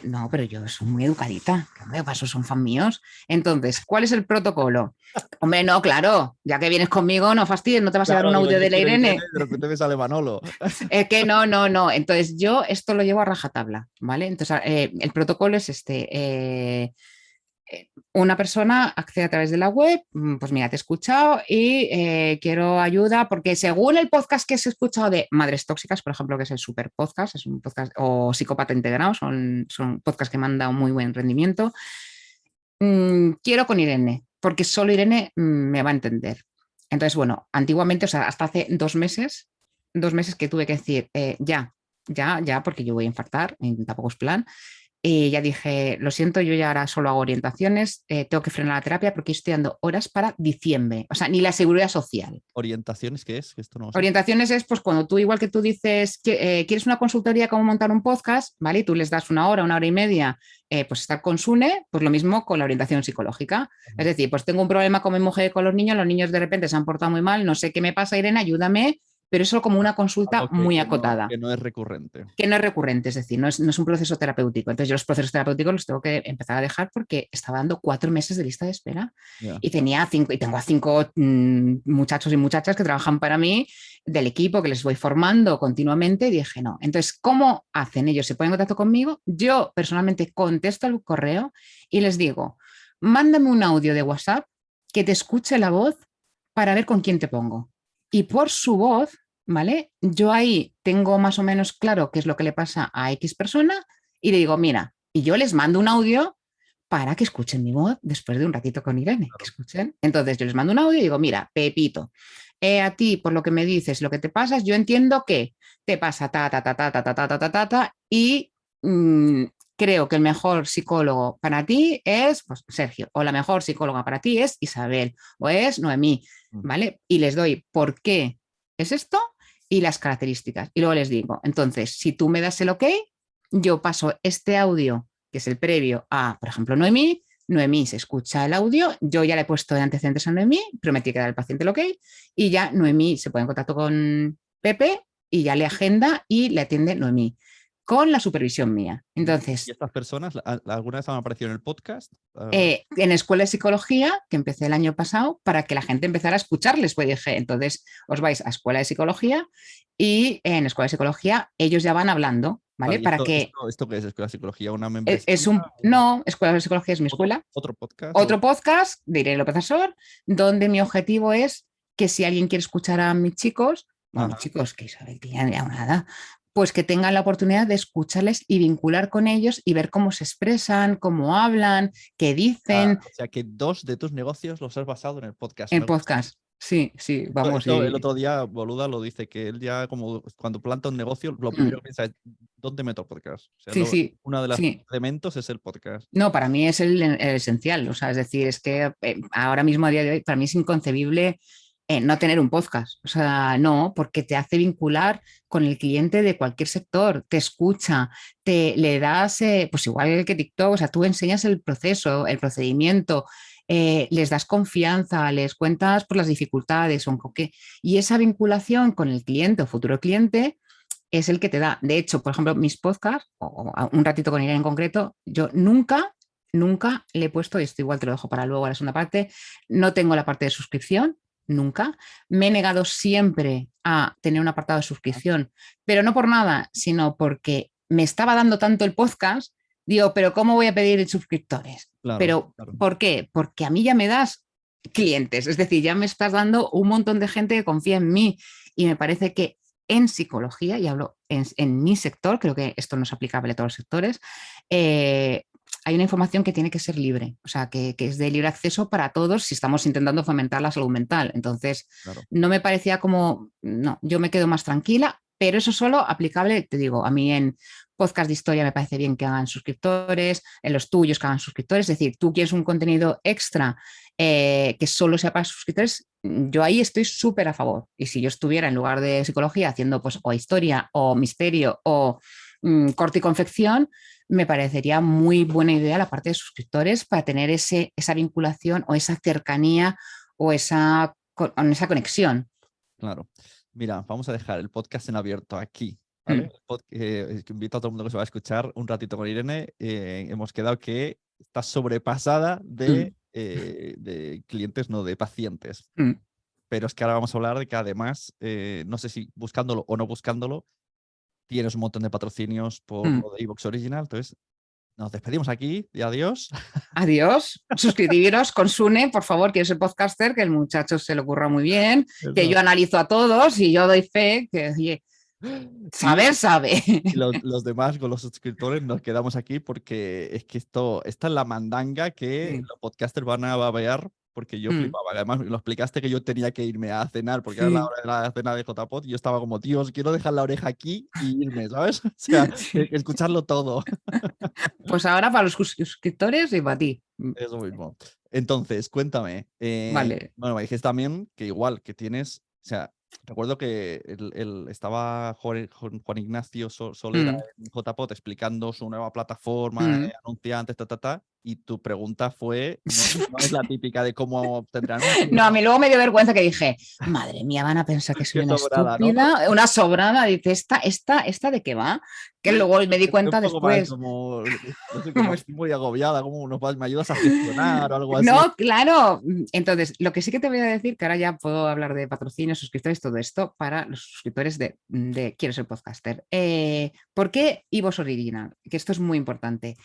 no, pero yo soy muy educadita, que hombre, para eso son fan míos. Entonces, ¿cuál es el protocolo? Hombre, no, claro, ya que vienes conmigo, no fastidies, no te vas a llevar Claro, un digo, audio yo de la quiero Irene, Irene. de repente me sale Manolo. Es que no, no, no. Entonces, yo esto lo llevo a rajatabla, ¿vale? Entonces, el protocolo es este. Una persona accede a través de la web, pues mira, te he escuchado y quiero ayuda porque según el podcast que has escuchado de Madres Tóxicas, por ejemplo, que es el super podcast, es un podcast, o Psicópata Integrado, son podcasts que me han dado muy buen rendimiento, quiero con Irene, porque solo Irene me va a entender. Entonces, bueno, antiguamente, o sea, hasta hace 2 meses que tuve que decir, ya, porque yo voy a infartar, tampoco es plan, y ya dije, lo siento, yo ya ahora solo hago orientaciones, tengo que frenar la terapia porque estoy dando horas para diciembre, o sea, ni la seguridad social. ¿Orientaciones qué es? Que esto no lo sé. Orientaciones es pues cuando tú, igual que tú dices, que, quieres una consultoría, cómo montar un podcast, ¿vale? Y tú les das una hora y media, pues estar con Sune, pues lo mismo con la orientación psicológica. Es decir, pues tengo un problema con mi mujer y con los niños de repente se han portado muy mal, no sé qué me pasa, Irene, ayúdame, pero eso como una consulta Algo muy acotada. que no es recurrente. Que no es recurrente, es decir, no es un proceso terapéutico. Entonces yo los procesos terapéuticos los tengo que empezar a dejar porque estaba dando 4 meses de lista de espera Ya. y tengo a 5 muchachos y muchachas que trabajan para mí del equipo que les voy formando continuamente y dije no. Entonces, ¿cómo hacen? Ellos se ponen en contacto conmigo, yo personalmente contesto el correo y les digo, mándame un audio de WhatsApp que te escuche la voz para ver con quién te pongo. Y por su voz, ¿vale? Yo ahí tengo más o menos claro qué es lo que le pasa a X persona y le digo, mira, y yo les mando un audio para que escuchen mi voz después de un ratito con Irene, que escuchen. Entonces yo les mando un audio y digo, mira, Pepito, a ti por lo que me dices, lo que te pasa, yo entiendo que te pasa ta, y mmm, creo que el mejor psicólogo para ti es pues, Sergio, o la mejor psicóloga para ti es Isabel, o es Noemí, ¿vale? Y les doy por qué es esto y las características. Y luego les digo, entonces, si tú me das el ok, yo paso este audio, que es el previo a, por ejemplo, Noemí. Noemí se escucha el audio, yo ya le he puesto de antecedentes a Noemí, prometí que dar al paciente el ok, y ya Noemí se pone en contacto con Pepe y ya le agenda y le atiende Noemí, con la supervisión mía. ¿Y Entonces, estas personas alguna vez han aparecido en el podcast? en Escuela de Psicología, que empecé el año pasado, para que la gente empezara a escucharles, pues dije, entonces os vais a Escuela de Psicología y en Escuela de Psicología ellos ya van hablando, ¿vale? Vale, ¿y Para que esto qué es Escuela de Psicología? ¿Una membresía? no, Escuela de Psicología es mi ¿Otro, escuela, otro podcast? otro podcast de Irene López Azor, donde mi objetivo es que si alguien quiere escuchar a mis chicos, bueno, mis Ajá. chicos, que Isabel tiene ya una edad, pues que tengan la oportunidad de escucharles y vincular con ellos y ver cómo se expresan, cómo hablan, qué dicen O sea, que 2 de tus negocios los has basado en el podcast. en podcast. Sí, sí, vamos. Esto el otro día, Boluda lo dice, que él ya como cuando planta un negocio, lo primero que piensa es, ¿dónde meto podcast? O sea, Sí, sí, una de las sí. elementos es el podcast. No, para mí es el esencial. O sea, es decir, es que ahora mismo, a día de hoy, para mí es inconcebible no tener un podcast. O sea, no, porque te hace vincular con el cliente de cualquier sector, te escucha, le das, pues igual que TikTok, o sea, tú enseñas el proceso, el procedimiento, les das confianza, les cuentas por las dificultades, y esa vinculación con el cliente o futuro cliente es el que te da. De hecho, por ejemplo, mis podcasts, o un ratito con Irene en concreto, yo nunca le he puesto, y esto igual te lo dejo para luego la segunda parte, no tengo la parte de suscripción, nunca. Me he negado siempre a tener un apartado de suscripción, pero no por nada, sino porque me estaba dando tanto el podcast, digo, pero ¿cómo voy a pedir suscriptores? Claro, Pero, claro. ¿por qué? Porque a mí ya me das clientes. Es decir, ya me estás dando un montón de gente que confía en mí y me parece que en psicología, y hablo en mi sector, creo que esto no es aplicable a todos los sectores, hay una información que tiene que ser libre, o sea, que es de libre acceso para todos si estamos intentando fomentar la salud mental. Entonces, Claro. no me parecía como, no, yo me quedo más tranquila, pero eso solo aplicable, te digo, a mí en podcast de historia me parece bien que hagan suscriptores, en los tuyos que hagan suscriptores, es decir, tú quieres un contenido extra que solo sea para suscriptores, yo ahí estoy súper a favor. Y si yo estuviera en lugar de psicología haciendo pues o historia o misterio o corte y confección, me parecería muy buena idea la parte de suscriptores para tener esa vinculación o esa cercanía o esa conexión. Claro. Mira, vamos a dejar el podcast en abierto aquí, ¿vale? Que invito a todo el mundo que se va a escuchar un ratito con Irene. Hemos quedado que está sobrepasada de clientes, no de pacientes. Pero es que ahora vamos a hablar de que además, no sé si buscándolo o no buscándolo, tienes un montón de patrocinios por lo de iVoox Original. Entonces, nos despedimos aquí y adiós. Adiós. Suscribiros con Sune, por favor, que es el podcaster, que el muchacho se le ocurra muy bien, que yo analizo a todos y yo doy fe, que oye, saber sabe. Y los demás, con los suscriptores, nos quedamos aquí porque es que esta es la mandanga que los podcasters van a babear porque yo flipaba. Además, lo explicaste que yo tenía que irme a cenar porque era la hora de la cena de JPod y yo estaba como, Dios, quiero dejar la oreja aquí y irme, ¿sabes? O sea, escucharlo todo. Pues ahora para los suscriptores y para ti. Eso mismo. Entonces, cuéntame. Vale. Bueno, me dijiste también que igual, que tienes, o sea, recuerdo que estaba Juan Ignacio Solera en JPod explicando su nueva plataforma de anunciantes, y tu pregunta fue, no es la típica de cómo obtendrán anuncios. No, a mí luego me dio vergüenza que dije, madre mía, van a pensar que soy Qué una sobrada, ¿no? estúpida, una sobrada. Dice, ¿esta de qué va? Que luego me di cuenta Un poco más después. como, no sé, como estoy muy agobiada, como me ayudas a gestionar o algo así. No, claro. Entonces, lo que sí que te voy a decir, que ahora ya puedo hablar de patrocinios, suscriptores, todo esto para los suscriptores de Quiero ser podcaster. ¿Por qué iVoox Original? Que esto es muy importante.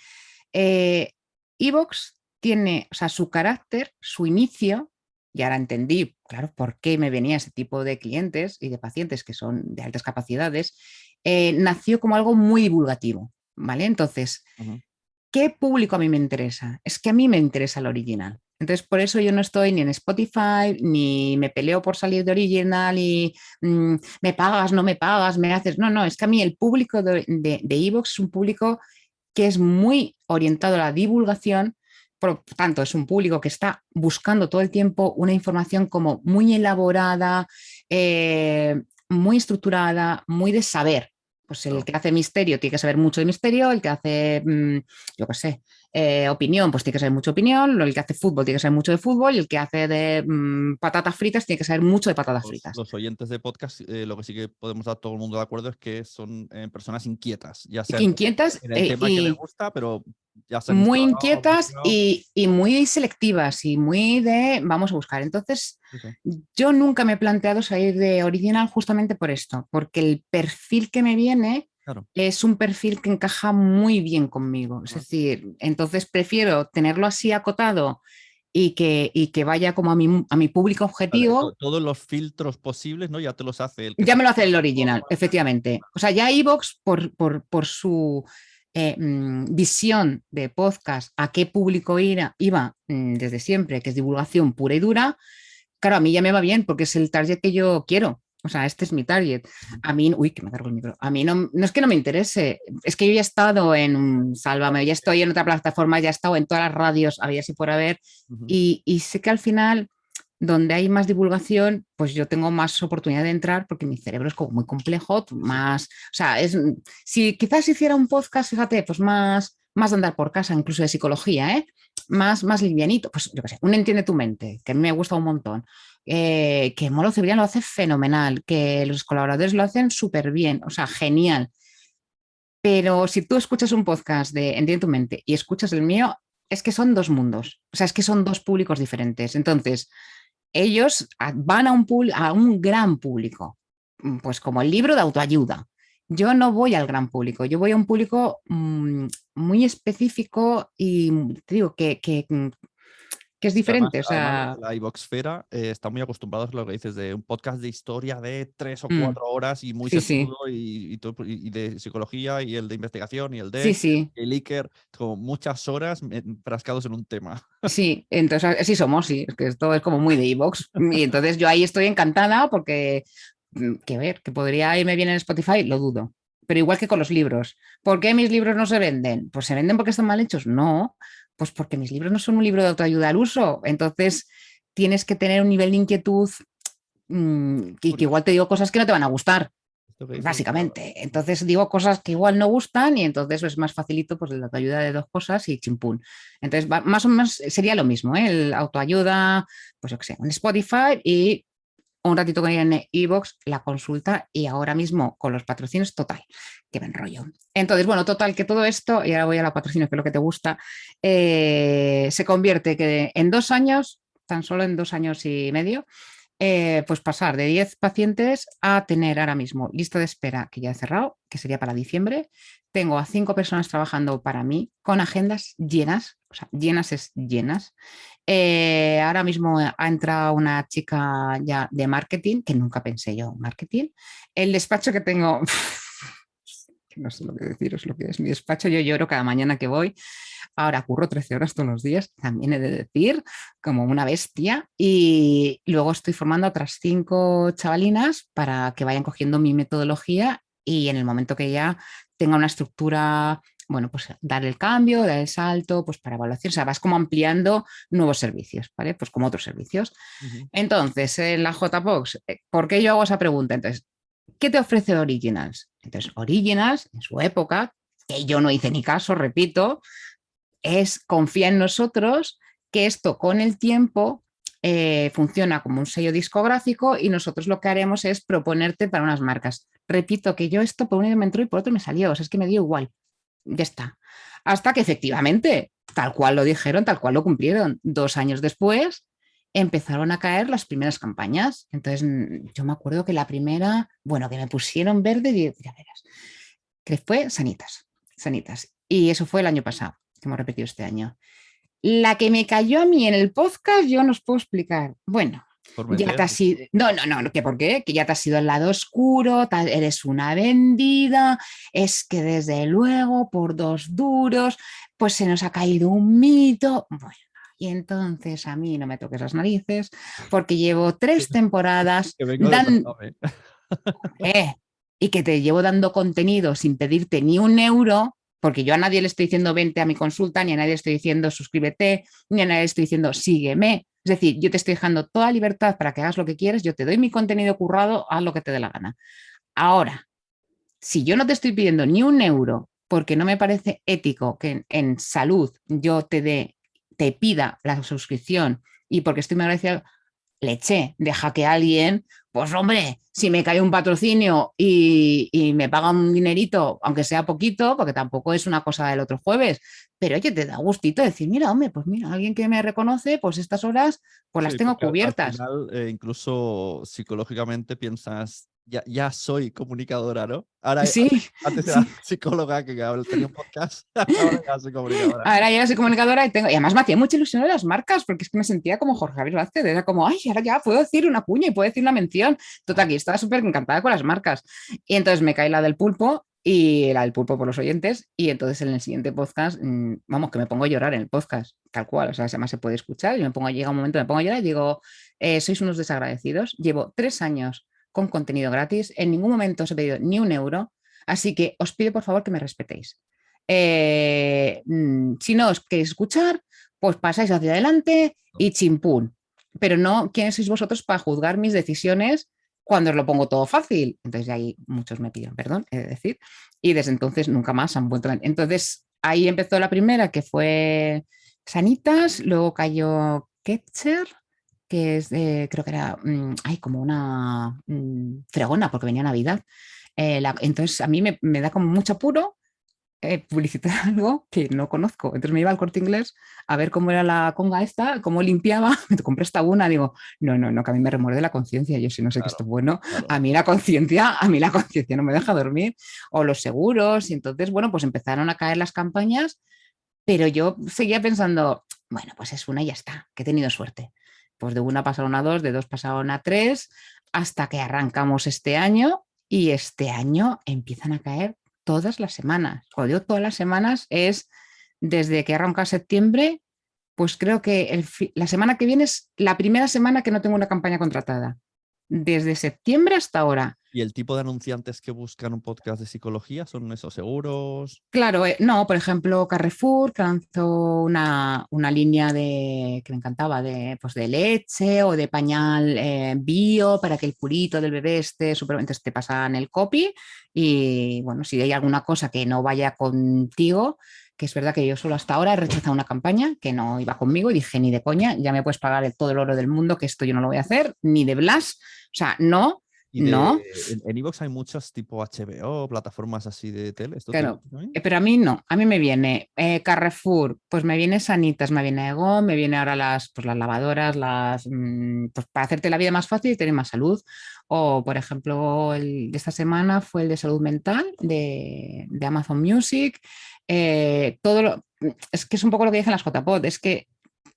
iVoox tiene, o sea, su carácter, su inicio, y ahora entendí, claro, por qué me venía ese tipo de clientes y de pacientes que son de altas capacidades, nació como algo muy divulgativo, ¿vale? Entonces, ¿qué público a mí me interesa? Es que a mí me interesa el original. Entonces, por eso yo no estoy ni en Spotify, ni me peleo por salir de original y me pagas, no me pagas, me haces. No, no, es que a mí el público de iVoox es un público que es muy orientado a la divulgación, por tanto, es un público que está buscando todo el tiempo una información como muy elaborada, muy estructurada, muy de saber. Pues el que hace misterio tiene que saber mucho de misterio, el que hace, yo qué sé, opinión, pues tiene que saber mucho de opinión, el que hace fútbol tiene que saber mucho de fútbol, y el que hace de patatas fritas tiene que saber mucho de patatas fritas. Los oyentes de podcast, lo que sí que podemos dar todo el mundo de acuerdo es que son personas inquietas, ya sea inquietas en el tema que les gusta, pero ya se han muy instalado, inquietas y muy selectivas y muy de vamos a buscar. Entonces, yo nunca me he planteado salir de original justamente por esto, porque el perfil que me viene es un perfil que encaja muy bien conmigo. Es decir, entonces prefiero tenerlo así acotado y que vaya como a mi público objetivo. Vale, todos los filtros posibles, ¿no? Ya te los hace el que ya me lo hace el original, efectivamente. O sea, ya iVoox por su visión de podcast, a qué público iba desde siempre, que es divulgación pura y dura, claro, a mí ya me va bien porque es el target que yo quiero. O sea, este es mi target. A mí, uy, que me cargo el micro. A mí no es que no me interese, es que yo ya he estado en Sálvame, ya estoy en otra plataforma, ya he estado en todas las radios, había si por haber, y sé que al final donde hay más divulgación, pues yo tengo más oportunidad de entrar porque mi cerebro es como muy complejo, más, o sea, si quizás hiciera un podcast, fíjate, pues más de andar por casa, incluso de psicología, más livianito, pues yo qué sé, un Entiende tu mente, que a mí me gusta un montón, que Molo Cebrián lo hace fenomenal, que los colaboradores lo hacen súper bien, o sea, genial. Pero si tú escuchas un podcast de Entiende tu mente y escuchas el mío, es que son dos mundos, o sea, es que son dos públicos diferentes. Entonces, ellos van a un gran público, pues como el libro de autoayuda. Yo no voy al gran público, yo voy a un público muy específico y te digo que que es Sí, diferente. O además los sea, de la iVoxfera están muy acostumbrados a lo que dices de un podcast de historia de 3 o 4 horas y muy sí, sí, sesudo y de psicología y el de investigación y el sí, de sí. el Iker, como muchas horas enfrascados en un tema. Sí, entonces así somos, sí, es que esto es como muy de iVoox. Y entonces yo ahí estoy encantada porque, que ver, que podría irme bien en Spotify, lo dudo. Pero igual que con los libros. ¿Por qué mis libros no se venden? Pues se venden porque están mal hechos. No, pues porque mis libros no son un libro de autoayuda al uso. Entonces tienes que tener un nivel de inquietud y que Curioso, igual te digo cosas que no te van a gustar esto que dices de básicamente. Entonces digo cosas que igual no gustan y entonces es más facilito pues la autoayuda de dos cosas y chimpún. Entonces más o menos sería lo mismo, ¿eh? El autoayuda, pues yo qué sé, en Spotify y un ratito con en iVoox la consulta y ahora mismo con los patrocinios, total, que me enrollo. Entonces, bueno, total, que todo esto, y ahora voy a la patrocinio, que es lo que te gusta, se convierte que en 2 años, tan solo en 2 años y medio, pues pasar de 10 pacientes a tener ahora mismo lista de espera que ya he cerrado, que sería para diciembre. Tengo a 5 personas trabajando para mí con agendas llenas, o sea, llenas es llenas. Ahora mismo ha entrado una chica ya de marketing, que nunca pensé yo, marketing. El despacho que tengo, no sé lo que deciros, lo que es mi despacho, yo lloro cada mañana que voy. Ahora curro 13 horas todos los días, también he de decir, como una bestia. Y luego estoy formando a otras 5 chavalinas para que vayan cogiendo mi metodología y en el momento que ya tenga una estructura, bueno, pues dar el cambio, dar el salto, pues para evaluación. O sea, vas como ampliando nuevos servicios, ¿vale? Pues como otros servicios. Ujú. Entonces, en la JBox, ¿por qué yo hago esa pregunta? Entonces, ¿qué te ofrece Originals? Entonces, Originals, en su época, que yo no hice ni caso, repito, es confía en nosotros que esto con el tiempo funciona como un sello discográfico y nosotros lo que haremos es proponerte para unas marcas. Repito que yo esto por un año me entró y por otro me salió, o sea, es que me dio igual, ya está. Hasta que efectivamente, tal cual lo dijeron, tal cual lo cumplieron. 2 años después empezaron a caer las primeras campañas. Entonces, yo me acuerdo que la primera, bueno, que me pusieron verde, ya verás, que fue Sanitas, Sanitas. Y eso fue el año pasado, que hemos repetido este año. La que me cayó a mí en el podcast, yo no os puedo explicar. Bueno, Por ya te meter. has ido. No, no, no, ¿que por qué? Que ya te has ido al lado oscuro, eres una vendida, es que desde luego, por 2 duros, pues se nos ha caído un mito. Bueno, y entonces a mí no me toques las narices, porque llevo 3 temporadas Que vengo de dando. Sálvame. Y que te llevo dando contenido sin pedirte ni un euro, porque yo a nadie le estoy diciendo vente a mi consulta, ni a nadie le estoy diciendo suscríbete, ni a nadie le estoy diciendo sígueme. Es decir, yo te estoy dejando toda libertad para que hagas lo que quieres, yo te doy mi contenido currado, haz lo que te dé la gana. Ahora, si yo no te estoy pidiendo ni un euro, porque no me parece ético que en salud yo te pida la suscripción y porque estoy muy agradecida, leche, deja que alguien, pues hombre, si me cae un patrocinio y me paga un dinerito, aunque sea poquito, porque tampoco es una cosa del otro jueves, pero oye, te da gustito decir, mira, hombre, pues mira, alguien que me reconoce, pues estas horas, pues las Sí, tengo porque al cubiertas. final, incluso psicológicamente piensas, ya soy comunicadora, ¿no? Ahora, Sí, antes era sí. psicóloga que tenía un podcast, ahora ya soy comunicadora. Ahora ya soy comunicadora y tengo, y además me hacía mucha ilusión de las marcas, porque es que me sentía como Jorge Javier Vázquez, era como, ay, ahora ya puedo decir una cuña y puedo decir una mención. Total, aquí estaba súper encantada con las marcas. Y entonces me cae la del pulpo y la del pulpo por los oyentes, y entonces en el siguiente podcast, vamos, que me pongo a llorar en el podcast, tal cual, o sea, además se puede escuchar, y me pongo, llega un momento, me pongo a llorar y digo, sois unos desagradecidos, llevo 3 años con contenido gratis, en ningún momento os he pedido ni un euro, así que os pido por favor que me respetéis. Si no os queréis escuchar, pues pasáis hacia adelante y chimpún. Pero no, ¿quiénes sois vosotros para juzgar mis decisiones cuando os lo pongo todo fácil? Entonces, ahí muchos me pidieron perdón, he de decir, y desde entonces nunca más han vuelto. Entonces, ahí empezó la primera, que fue Sanitas, luego cayó Ketcher, que es, creo que era, ay, como una fregona, porque venía Navidad. Entonces, a mí me da como mucho apuro publicitar algo que no conozco. Entonces me iba al Corte Inglés a ver cómo era la conga esta, cómo limpiaba, me compré esta una, digo, no, no, no, que a mí me remuerde la conciencia, yo si no sé que esto Claro, es bueno, claro. a mí la conciencia no me deja dormir, o los seguros, y entonces, bueno, pues empezaron a caer las campañas, pero yo seguía pensando, Bueno, pues es una y ya está, que he tenido suerte. Pues de una pasaron a dos, de dos pasaron a tres, hasta que arrancamos este año y este año empiezan a caer todas las semanas. Cuando digo todas las semanas es desde que arranca septiembre, pues creo que la semana que viene es la primera semana que no tengo una campaña contratada. Desde septiembre hasta ahora. ¿Y el tipo de anunciantes que buscan un podcast de psicología son esos seguros? Claro, no, por ejemplo, Carrefour, que lanzó una línea que me encantaba, pues de leche o de pañal bio para que el purito del bebé esté súper. Entonces te pasan el copy y bueno, si hay alguna cosa que no vaya contigo, que es verdad que yo solo hasta ahora he rechazado una campaña que no iba conmigo y dije, ni de coña, ya me puedes pagar todo el oro del mundo, que esto yo no lo voy a hacer, ni de Blas, o sea, no. Y No, en iVoox hay muchas tipo HBO, plataformas así de tele. ¿Esto te claro, gusta también? pero a mí no, a mí me viene Carrefour, pues me viene Sanitas, me viene Ego, me viene ahora las lavadoras, pues para hacerte la vida más fácil y tener más salud. O, por ejemplo, el de esta semana fue el de salud mental de Amazon Music. Es que es un poco lo que dicen las JPod, es que,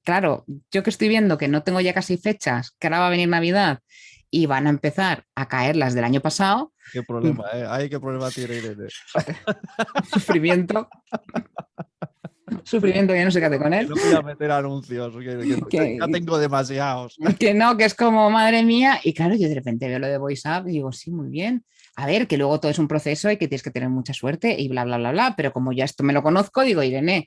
claro, yo que estoy viendo que no tengo ya casi fechas, que ahora va a venir Navidad y van a empezar a caer las del año pasado. ¿Qué problema, Ay, qué problema tiene Irene. Sufrimiento, sufrimiento, ya no sé qué hacer con Que él. no voy a meter anuncios, ya Que, tengo demasiados. que no, que es como madre mía. Y claro, yo de repente veo lo de Voice Up y digo, sí, muy bien. A ver, que luego todo es un proceso y que tienes que tener mucha suerte y bla, bla, bla, bla. Pero como ya esto me lo conozco, digo, Irene,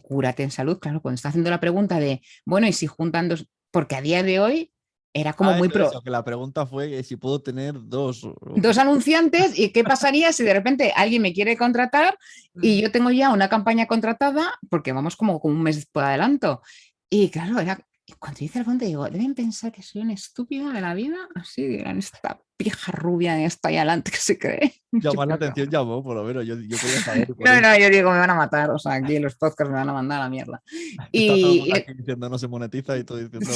cúrate en salud. Claro, cuando está haciendo la pregunta de, bueno, y si juntan dos, porque a día de hoy era como muy Eso, que la pregunta fue si puedo tener dos. dos anunciantes y qué pasaría si de repente alguien me quiere contratar y yo tengo ya una campaña contratada porque vamos como un mes por adelanto. Y claro, cuando hice el fondo digo, deben pensar que soy una estúpida de la vida, así dirán, esta pija rubia que está ahí adelante que se cree. Llamar la atención llamó, por lo menos. Yo quería saber. No, yo digo, me van a matar, o sea, aquí los podcasts me van a mandar a la mierda. Está todo el Y, mundo aquí diciendo no se monetiza y tú diciendo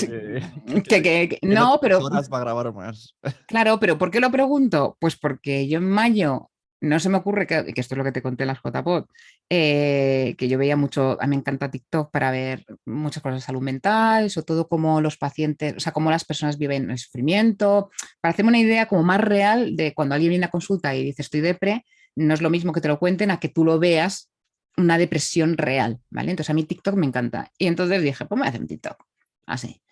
que no no, tienes pero horas para grabar más. claro, pero ¿por qué lo pregunto? Pues porque yo en mayo no se me ocurre que esto es lo que te conté en las JPod, que yo veía mucho, a mí me encanta TikTok para ver muchas cosas de salud mental, sobre todo cómo los pacientes, o sea, cómo las personas viven el sufrimiento, para hacerme una idea como más real de cuando alguien viene a consulta y dice estoy depre, no es lo mismo que te lo cuenten a que tú lo veas una depresión real, ¿vale? Entonces a mí TikTok me encanta. Y entonces dije, pues me voy a hacer un TikTok, así.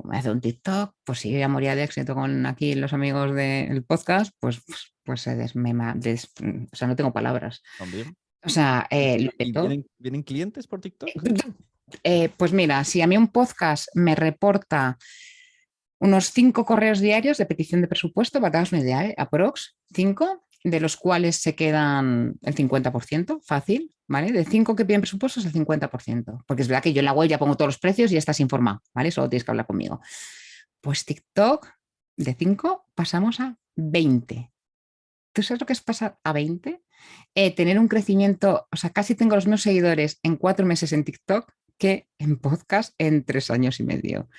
Me hace un TikTok, pues si yo ya moría de éxito con aquí los amigos del podcast, pues o sea, no tengo palabras. También. O sea, lo ¿Y petó. vienen clientes por TikTok? Pues mira, si a mí un podcast me reporta unos 5 correos diarios de petición de presupuesto, para daros una idea, aprox, 5, de los cuales se quedan el 50%, fácil, ¿vale? De 5 que piden presupuestos, el 50%, porque es verdad que yo en la web ya pongo todos los precios y ya estás informado, ¿vale? Solo tienes que hablar conmigo. Pues TikTok, de 5 pasamos a 20. ¿Tú sabes lo que es pasar a 20? Tener un crecimiento, o sea, casi tengo los mismos seguidores en 4 meses en TikTok que en podcast en 3 años y medio.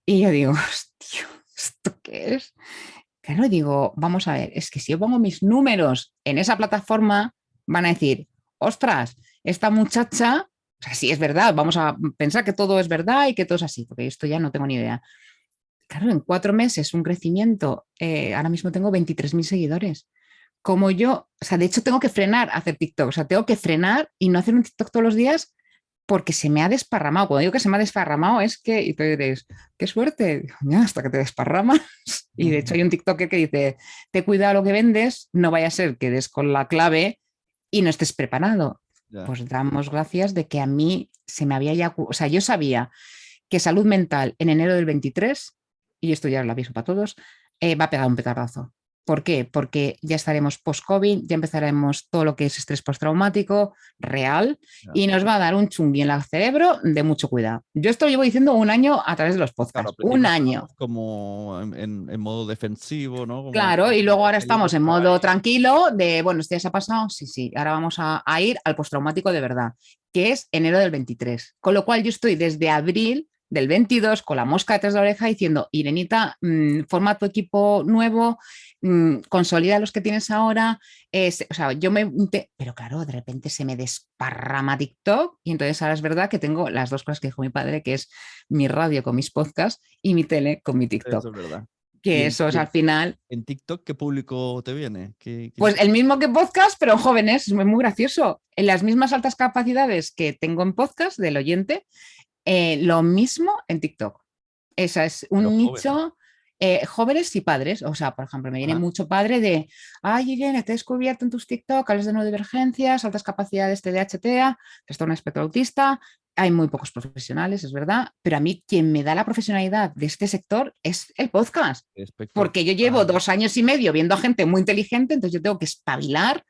Y yo digo, hostia, ¿esto qué es? Claro, digo, vamos a ver, es que si yo pongo mis números en esa plataforma, van a decir, ostras, esta muchacha, o sea, sí es verdad, vamos a pensar que todo es verdad y que todo es así, porque esto ya no tengo ni idea. Claro, en 4 meses un crecimiento, ahora mismo tengo 23.000 seguidores. Como yo, o sea, de hecho tengo que frenar a hacer TikTok, o sea, tengo que frenar y no hacer un TikTok todos los días porque se me ha desparramado. Cuando digo que se me ha desparramado es que, y tú dices, qué suerte, digo, ya, hasta que te desparramas. Y de hecho hay un TikToker que dice, te cuida lo que vendes, no vaya a ser que des con la clave y no estés preparado. Ya. Pues damos gracias de que a mí se me había ya, o sea, yo sabía que salud mental en enero del 23, y esto ya lo aviso para todos, va a pegar un petardazo. ¿Por qué? Porque ya estaremos post-COVID, ya empezaremos todo lo que es estrés postraumático real y nos va a dar un chungui en el cerebro de mucho cuidado. Yo esto lo llevo diciendo un año a través de los podcasts. Claro, Un año. como en modo defensivo, ¿no? Como Claro, y luego ahora queriendo estamos en estar modo ahí. tranquilo de, bueno, ¿este ya se ha pasado? Sí, sí, ahora vamos a ir al postraumático de verdad, que es enero del 23. Con lo cual yo estoy desde abril del 22 con la mosca detrás de la oreja diciendo, Irenita, forma tu equipo nuevo, consolida los que tienes ahora. O sea, pero claro, de repente se me desparrama TikTok y entonces ahora es verdad que tengo las dos cosas que dijo mi padre, que es mi radio con mis podcasts y mi tele con mi Eso TikTok. es verdad. ¿Y Que en, eso es y al en- final, en TikTok qué público te viene? pues el mismo que podcast, pero en jóvenes, es muy gracioso. En las mismas altas capacidades que tengo en podcast del oyente, lo mismo en TikTok. Esa es Pero un jóvenes. nicho, jóvenes y padres. O sea, por ejemplo, me viene Ajá. mucho padre de, ay, Irene, te he descubierto en tus TikTok, hablas de neurodivergencias, altas capacidades TDAH, TEA, trastorno espectro autista. Hay muy pocos profesionales, es verdad, pero a mí quien me da la profesionalidad de este sector es el podcast, Espectro porque yo autista. llevo 2 años y medio viendo a gente muy inteligente, entonces yo tengo que espabilar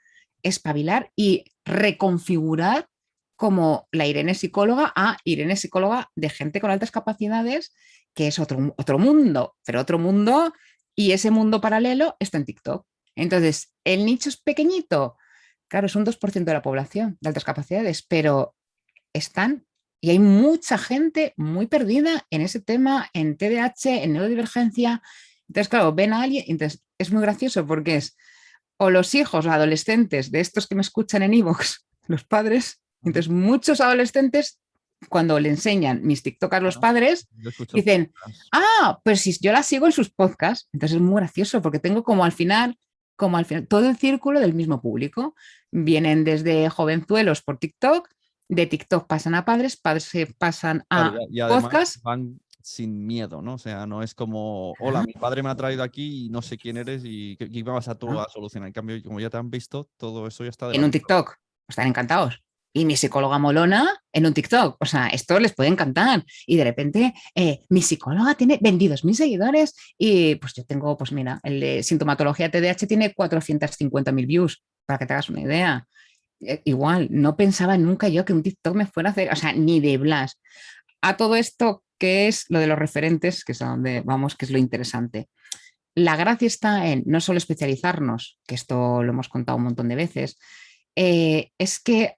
y reconfigurar como la Irene psicóloga a Irene psicóloga de gente con altas capacidades, que es otro mundo, pero otro mundo, y ese mundo paralelo está en TikTok. Entonces, el nicho es pequeñito, claro, es un 2% de la población de altas capacidades, pero están y hay mucha gente muy perdida en ese tema, en TDAH, en neurodivergencia. Entonces, claro, ven a alguien, entonces es muy gracioso porque es o los hijos o adolescentes de estos que me escuchan en iVoox, los padres. Ujú. Entonces, muchos adolescentes, cuando le enseñan mis TikTok a los Claro. padres, Yo escucho el dicen, podcast. ah, pues si yo la sigo en sus podcasts, entonces es muy gracioso porque tengo como al final, todo el círculo del mismo público. Vienen desde jovenzuelos por TikTok, de TikTok pasan a padres, padres se pasan Claro, a y además podcast. van sin miedo, ¿no? O sea, no es como, hola, mi padre me ha traído aquí y no sé quién eres y qué me vas a tú a solucionar. En cambio, como ya te han visto, todo eso ya está En un adelantado. TikTok. Están encantados. Y mi psicóloga molona en un TikTok. O sea, esto les puede encantar. Y de repente, mi psicóloga tiene 22.000 seguidores y pues yo tengo, pues mira, el de sintomatología TDAH tiene 450.000 views, para que te hagas una idea. Igual, no pensaba nunca yo que un TikTok me fuera a hacer, o sea, ni de Blas. A todo esto, ¿qué es lo de los referentes? Que es a donde vamos, que es lo interesante. La gracia está en no solo especializarnos, que esto lo hemos contado un montón de veces, es que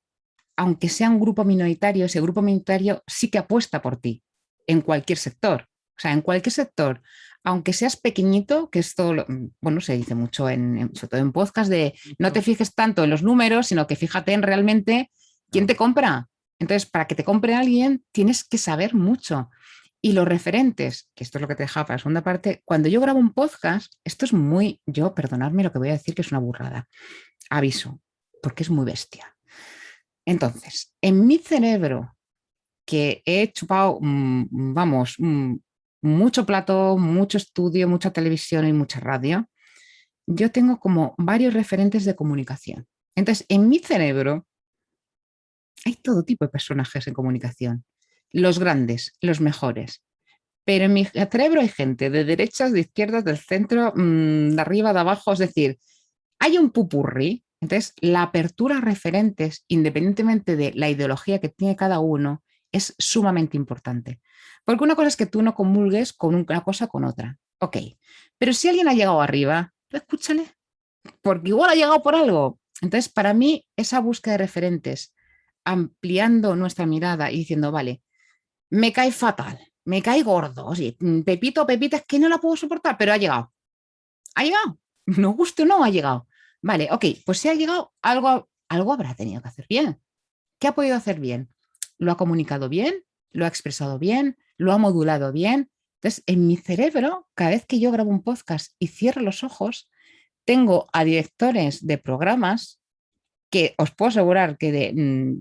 aunque sea un grupo minoritario, ese grupo minoritario sí que apuesta por ti en cualquier sector. O sea, en cualquier sector, aunque seas pequeñito, que esto, bueno, se dice mucho, sobre todo en podcast, de no te Nicho, fijes tanto en los números, sino que fíjate en realmente quién claro. te compra. Entonces, para que te compre alguien, tienes que saber mucho. Y los referentes, que esto es lo que te dejaba para la segunda parte, cuando yo grabo un podcast, esto es muy, yo, perdonadme lo que voy a decir, que es una burrada, aviso, porque es muy bestia. Entonces, en mi cerebro, que he chupado, vamos, mucho plato, mucho estudio, mucha televisión y mucha radio, yo tengo como varios referentes de comunicación. Entonces, en mi cerebro hay todo tipo de personajes en comunicación, los grandes, los mejores. Pero en mi cerebro hay gente de derechas, de izquierdas, del centro, de arriba, de abajo, es decir, hay un pupurrí. Entonces, la apertura a referentes, independientemente de la ideología que tiene cada uno, es sumamente importante. Porque una cosa es que tú no comulgues con una cosa con otra. Ok, pero si alguien ha llegado arriba, escúchale, porque igual ha llegado por algo. Entonces, para mí, esa búsqueda de referentes, ampliando nuestra mirada y diciendo, vale, me cae fatal, me cae gordo, sí, Pepito, Pepita, es que no la puedo soportar, pero ha llegado. Ha llegado. No guste o no, ha llegado. Vale, ok, pues si ha llegado, algo habrá tenido que hacer bien. ¿Qué ha podido hacer bien? ¿Lo ha comunicado bien? ¿Lo ha expresado bien? ¿Lo ha modulado bien? Entonces, en mi cerebro, cada vez que yo grabo un podcast y cierro los ojos, tengo a directores de programas que os puedo asegurar que de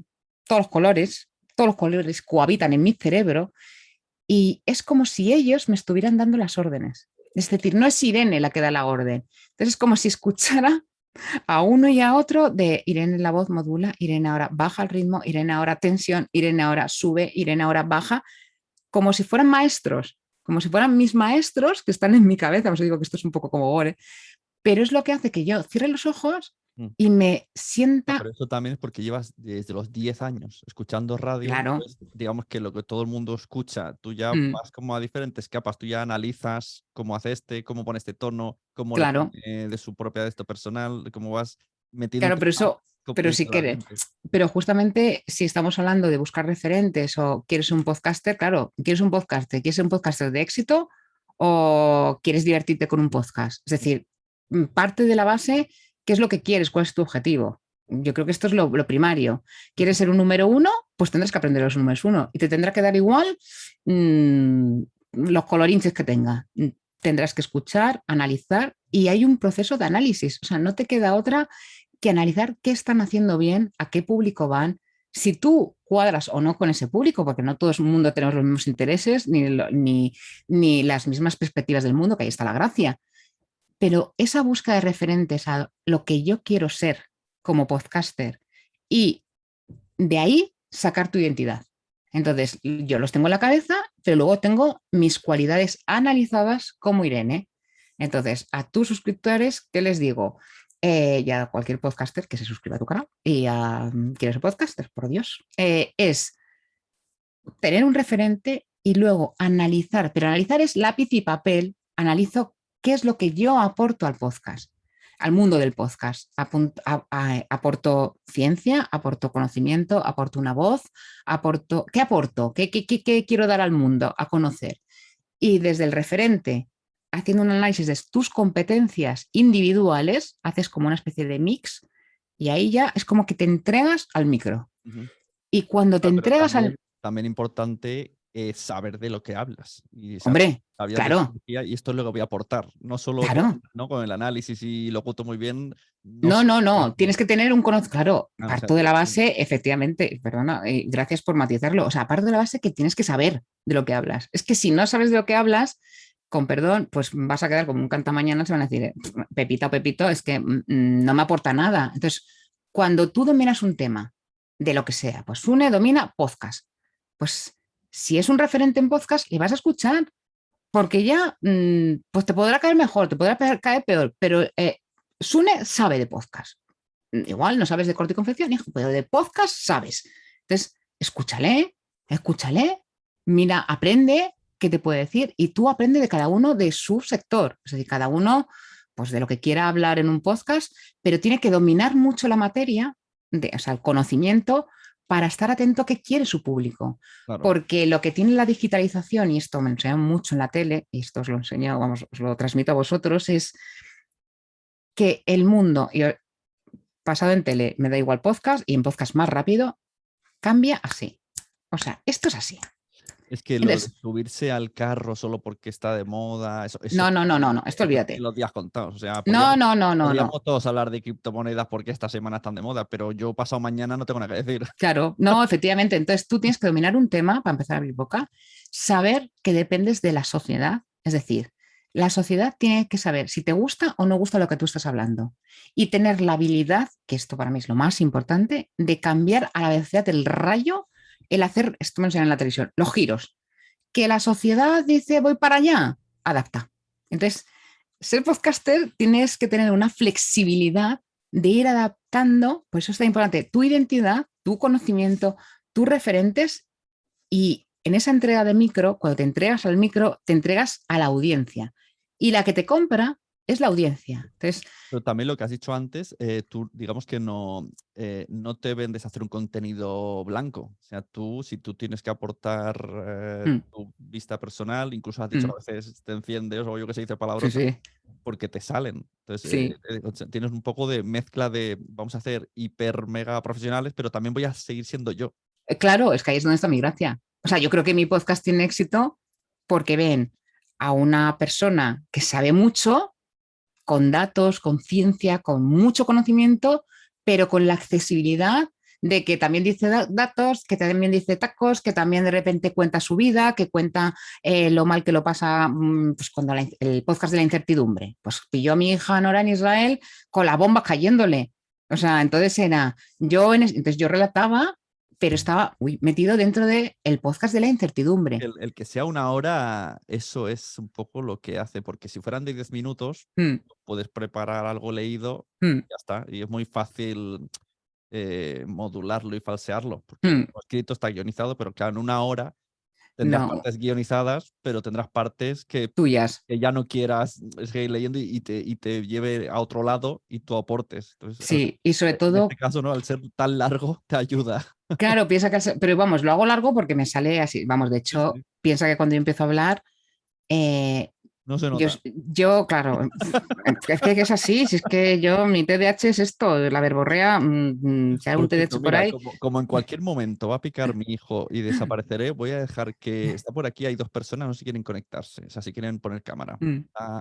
todos los colores cohabitan en mi cerebro y es como si ellos me estuvieran dando las órdenes. Es decir, no es Irene la que da la orden. Entonces es como si escuchara a uno y a otro de Irene la voz modula, Irene ahora baja el ritmo, Irene ahora tensión, Irene ahora sube, Irene ahora baja, como si fueran maestros, como si fueran mis maestros que están en mi cabeza. Os digo que esto es un poco como gore, pero es lo que hace que yo cierre los ojos Mm. y me No, sienta, pero eso también es porque llevas desde los 10 años escuchando radio, claro, pues digamos que lo que todo el mundo escucha, tú ya mm, vas como a diferentes capas, tú ya analizas cómo hace cómo pone este tono, cómo le pone claro, de su propia de esto personal, cómo vas claro, metiéndote pero más, eso, cómo pero si piensa la quieres, gente. pero justamente si estamos hablando de buscar referentes o quieres un podcaster, claro, ¿quieres un podcaster de éxito o quieres divertirte con un podcast? Es decir, parte de la base, ¿qué es lo que quieres? ¿Cuál es tu objetivo? Yo creo que esto es lo primario. ¿Quieres ser un número uno? Pues tendrás que aprender los números uno y te tendrá que dar igual los colorinches que tenga. Tendrás que escuchar, analizar y hay un proceso de análisis. O sea, no te queda otra que analizar qué están haciendo bien, a qué público van, si tú cuadras o no con ese público, porque no todo el mundo tenemos los mismos intereses ni las mismas perspectivas del mundo, que ahí está la gracia. Pero esa búsqueda de referentes a lo que yo quiero ser como podcaster y de ahí sacar tu identidad. Entonces, yo los tengo en la cabeza, pero luego tengo mis cualidades analizadas como Irene. Entonces, a tus suscriptores, ¿qué les digo? Y a cualquier podcaster que se suscriba a tu canal y a quiero ser podcaster, por Dios, es tener un referente y luego analizar, pero analizar es lápiz y papel, analizo qué es lo que yo aporto al podcast, al mundo del podcast. Aporto ciencia, aporto conocimiento, aporto una voz, ¿qué aporto? ¿Qué quiero dar al mundo a conocer? Y desde el referente, haciendo un análisis de tus competencias individuales, haces como una especie de mix y ahí ya es como que te entregas al micro. Ujú. Y cuando te Claro, pero entregas también importante es saber de lo que hablas y saber, Hombre, sabías de claro, psicología y esto es lo que voy a aportar. No solo claro. ¿no? con el análisis y lo oculto muy bien, no No, sé. no, no. Tienes que tener un conocimiento. Claro, O sea, parto de la base, efectivamente, perdona, gracias por matizarlo. O sea, parto de la base que tienes que saber de lo que hablas. Es que si no sabes de lo que hablas, con perdón, pues vas a quedar como un cantamañana, se van a decir, Pepita o Pepito, es que no me aporta nada. Entonces, cuando tú dominas un tema, de lo que sea, pues Sune domina podcast. Pues si es un referente en podcast, le vas a escuchar, porque ya, pues te podrá caer mejor, te podrá caer peor, pero Sune sabe de podcast. Igual no sabes de corte y confección, hijo, pero de podcast sabes. Entonces, escúchale, mira, aprende qué te puede decir y tú aprende de cada uno de su sector. Es decir, cada uno, pues de lo que quiera hablar en un podcast, pero tiene que dominar mucho la materia, o sea, el conocimiento para estar atento a qué quiere su público. claro. Porque lo que tiene la digitalización, y esto me enseñan mucho en la tele, y esto os lo enseño, vamos, os lo transmito a vosotros, es que el mundo, y pasado en tele, me da igual podcast, y en podcast más rápido, cambia así. O sea, esto es así. Es que lo de Entonces, subirse al carro solo porque está de moda, no, esto eso tiene olvídate. los días contados. O sea, No. podríamos todos hablar de criptomonedas porque esta semana están de moda, pero yo pasado mañana no tengo nada que decir. Claro, no, efectivamente. Entonces tú tienes que dominar un tema para empezar a abrir boca, saber que dependes de la sociedad, es decir, la sociedad tiene que saber si te gusta o no gusta lo que tú estás hablando y tener la habilidad, que esto para mí es lo más importante, de cambiar a la velocidad del rayo, el hacer, esto me enseñan en la televisión, los giros. Que la sociedad dice voy para allá, adapta. Entonces, ser podcaster tienes que tener una flexibilidad de ir adaptando, por eso es tan importante, tu identidad, tu conocimiento, tus referentes y en esa entrega de micro, cuando te entregas al micro, te entregas a la audiencia y la que te compra es la audiencia. Entonces, Pero también lo que has dicho antes, tú digamos que no te vendes a hacer un contenido blanco. O sea, si tú tienes que aportar mm, tu vista personal, incluso has dicho mm, que a veces te enciendes o yo que sé, dice sí, palabrotas, sí, porque te salen. Entonces, sí. o sea, tienes un poco de mezcla de vamos a hacer hiper mega profesionales, pero también voy a seguir siendo yo. Claro, es que ahí es donde está mi gracia. O sea, yo creo que mi podcast tiene éxito porque ven a una persona que sabe mucho con datos, con ciencia, con mucho conocimiento, pero con la accesibilidad de que también dice datos, que también dice tacos, que también de repente cuenta su vida, que cuenta lo mal que lo pasa pues cuando el podcast de la incertidumbre. Pues pilló a mi hija Nora en Israel con la bomba cayéndole. O sea, entonces era, entonces yo relataba, pero estaba metido dentro del podcast de la incertidumbre. El que sea una hora, eso es un poco lo que hace, porque si fueran de 10 minutos, Mm, puedes preparar algo leído mm, y ya está. Y es muy fácil modularlo y falsearlo, porque mm. lo escrito está guionizado, pero claro, en una hora tendrás No, partes guionizadas, pero tendrás partes tuyas. que ya no quieras seguir leyendo y te lleve a otro lado y tú aportes. Entonces, Sí, y sobre en este todo caso, ¿no? Al ser tan largo, te ayuda. claro, piensa que, pero vamos, lo hago largo porque me sale así. Vamos, de Sí, hecho, sí. piensa que cuando yo empiezo a hablar, eh, No se nota. Yo, claro, es que es así, si es que yo, mi TDAH es esto, la verborrea, si hay un Perfecto, TDAH por mira, ahí. como en cualquier momento va a picar mi hijo y desapareceré, voy a dejar que está por aquí, hay dos personas, no sé si quieren conectarse, o sea, si quieren poner cámara.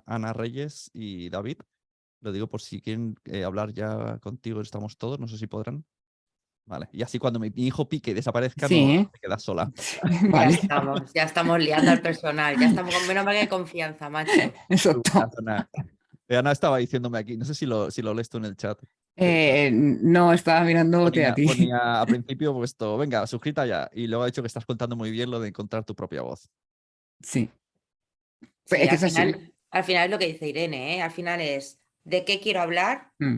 Ana Reyes y David, lo digo por si quieren hablar ya contigo, estamos todos, no sé si podrán. Vale, y así cuando mi hijo pique y desaparezca, no Sí, te quedas sola. vale, Ya estamos liando al personal, ya estamos con menos mal que confianza, macho. eso todo. Ana, Ana estaba diciéndome aquí, no sé si lo lees tú en el chat. No, estaba mirándote a ti. Ponía al principio puesto, venga, suscrita ya. Y luego ha dicho que estás contando muy bien lo de encontrar tu propia voz. Sí, Sí, es que es así. al final es lo que dice Irene, ¿eh? Al final es de qué quiero hablar, Mm,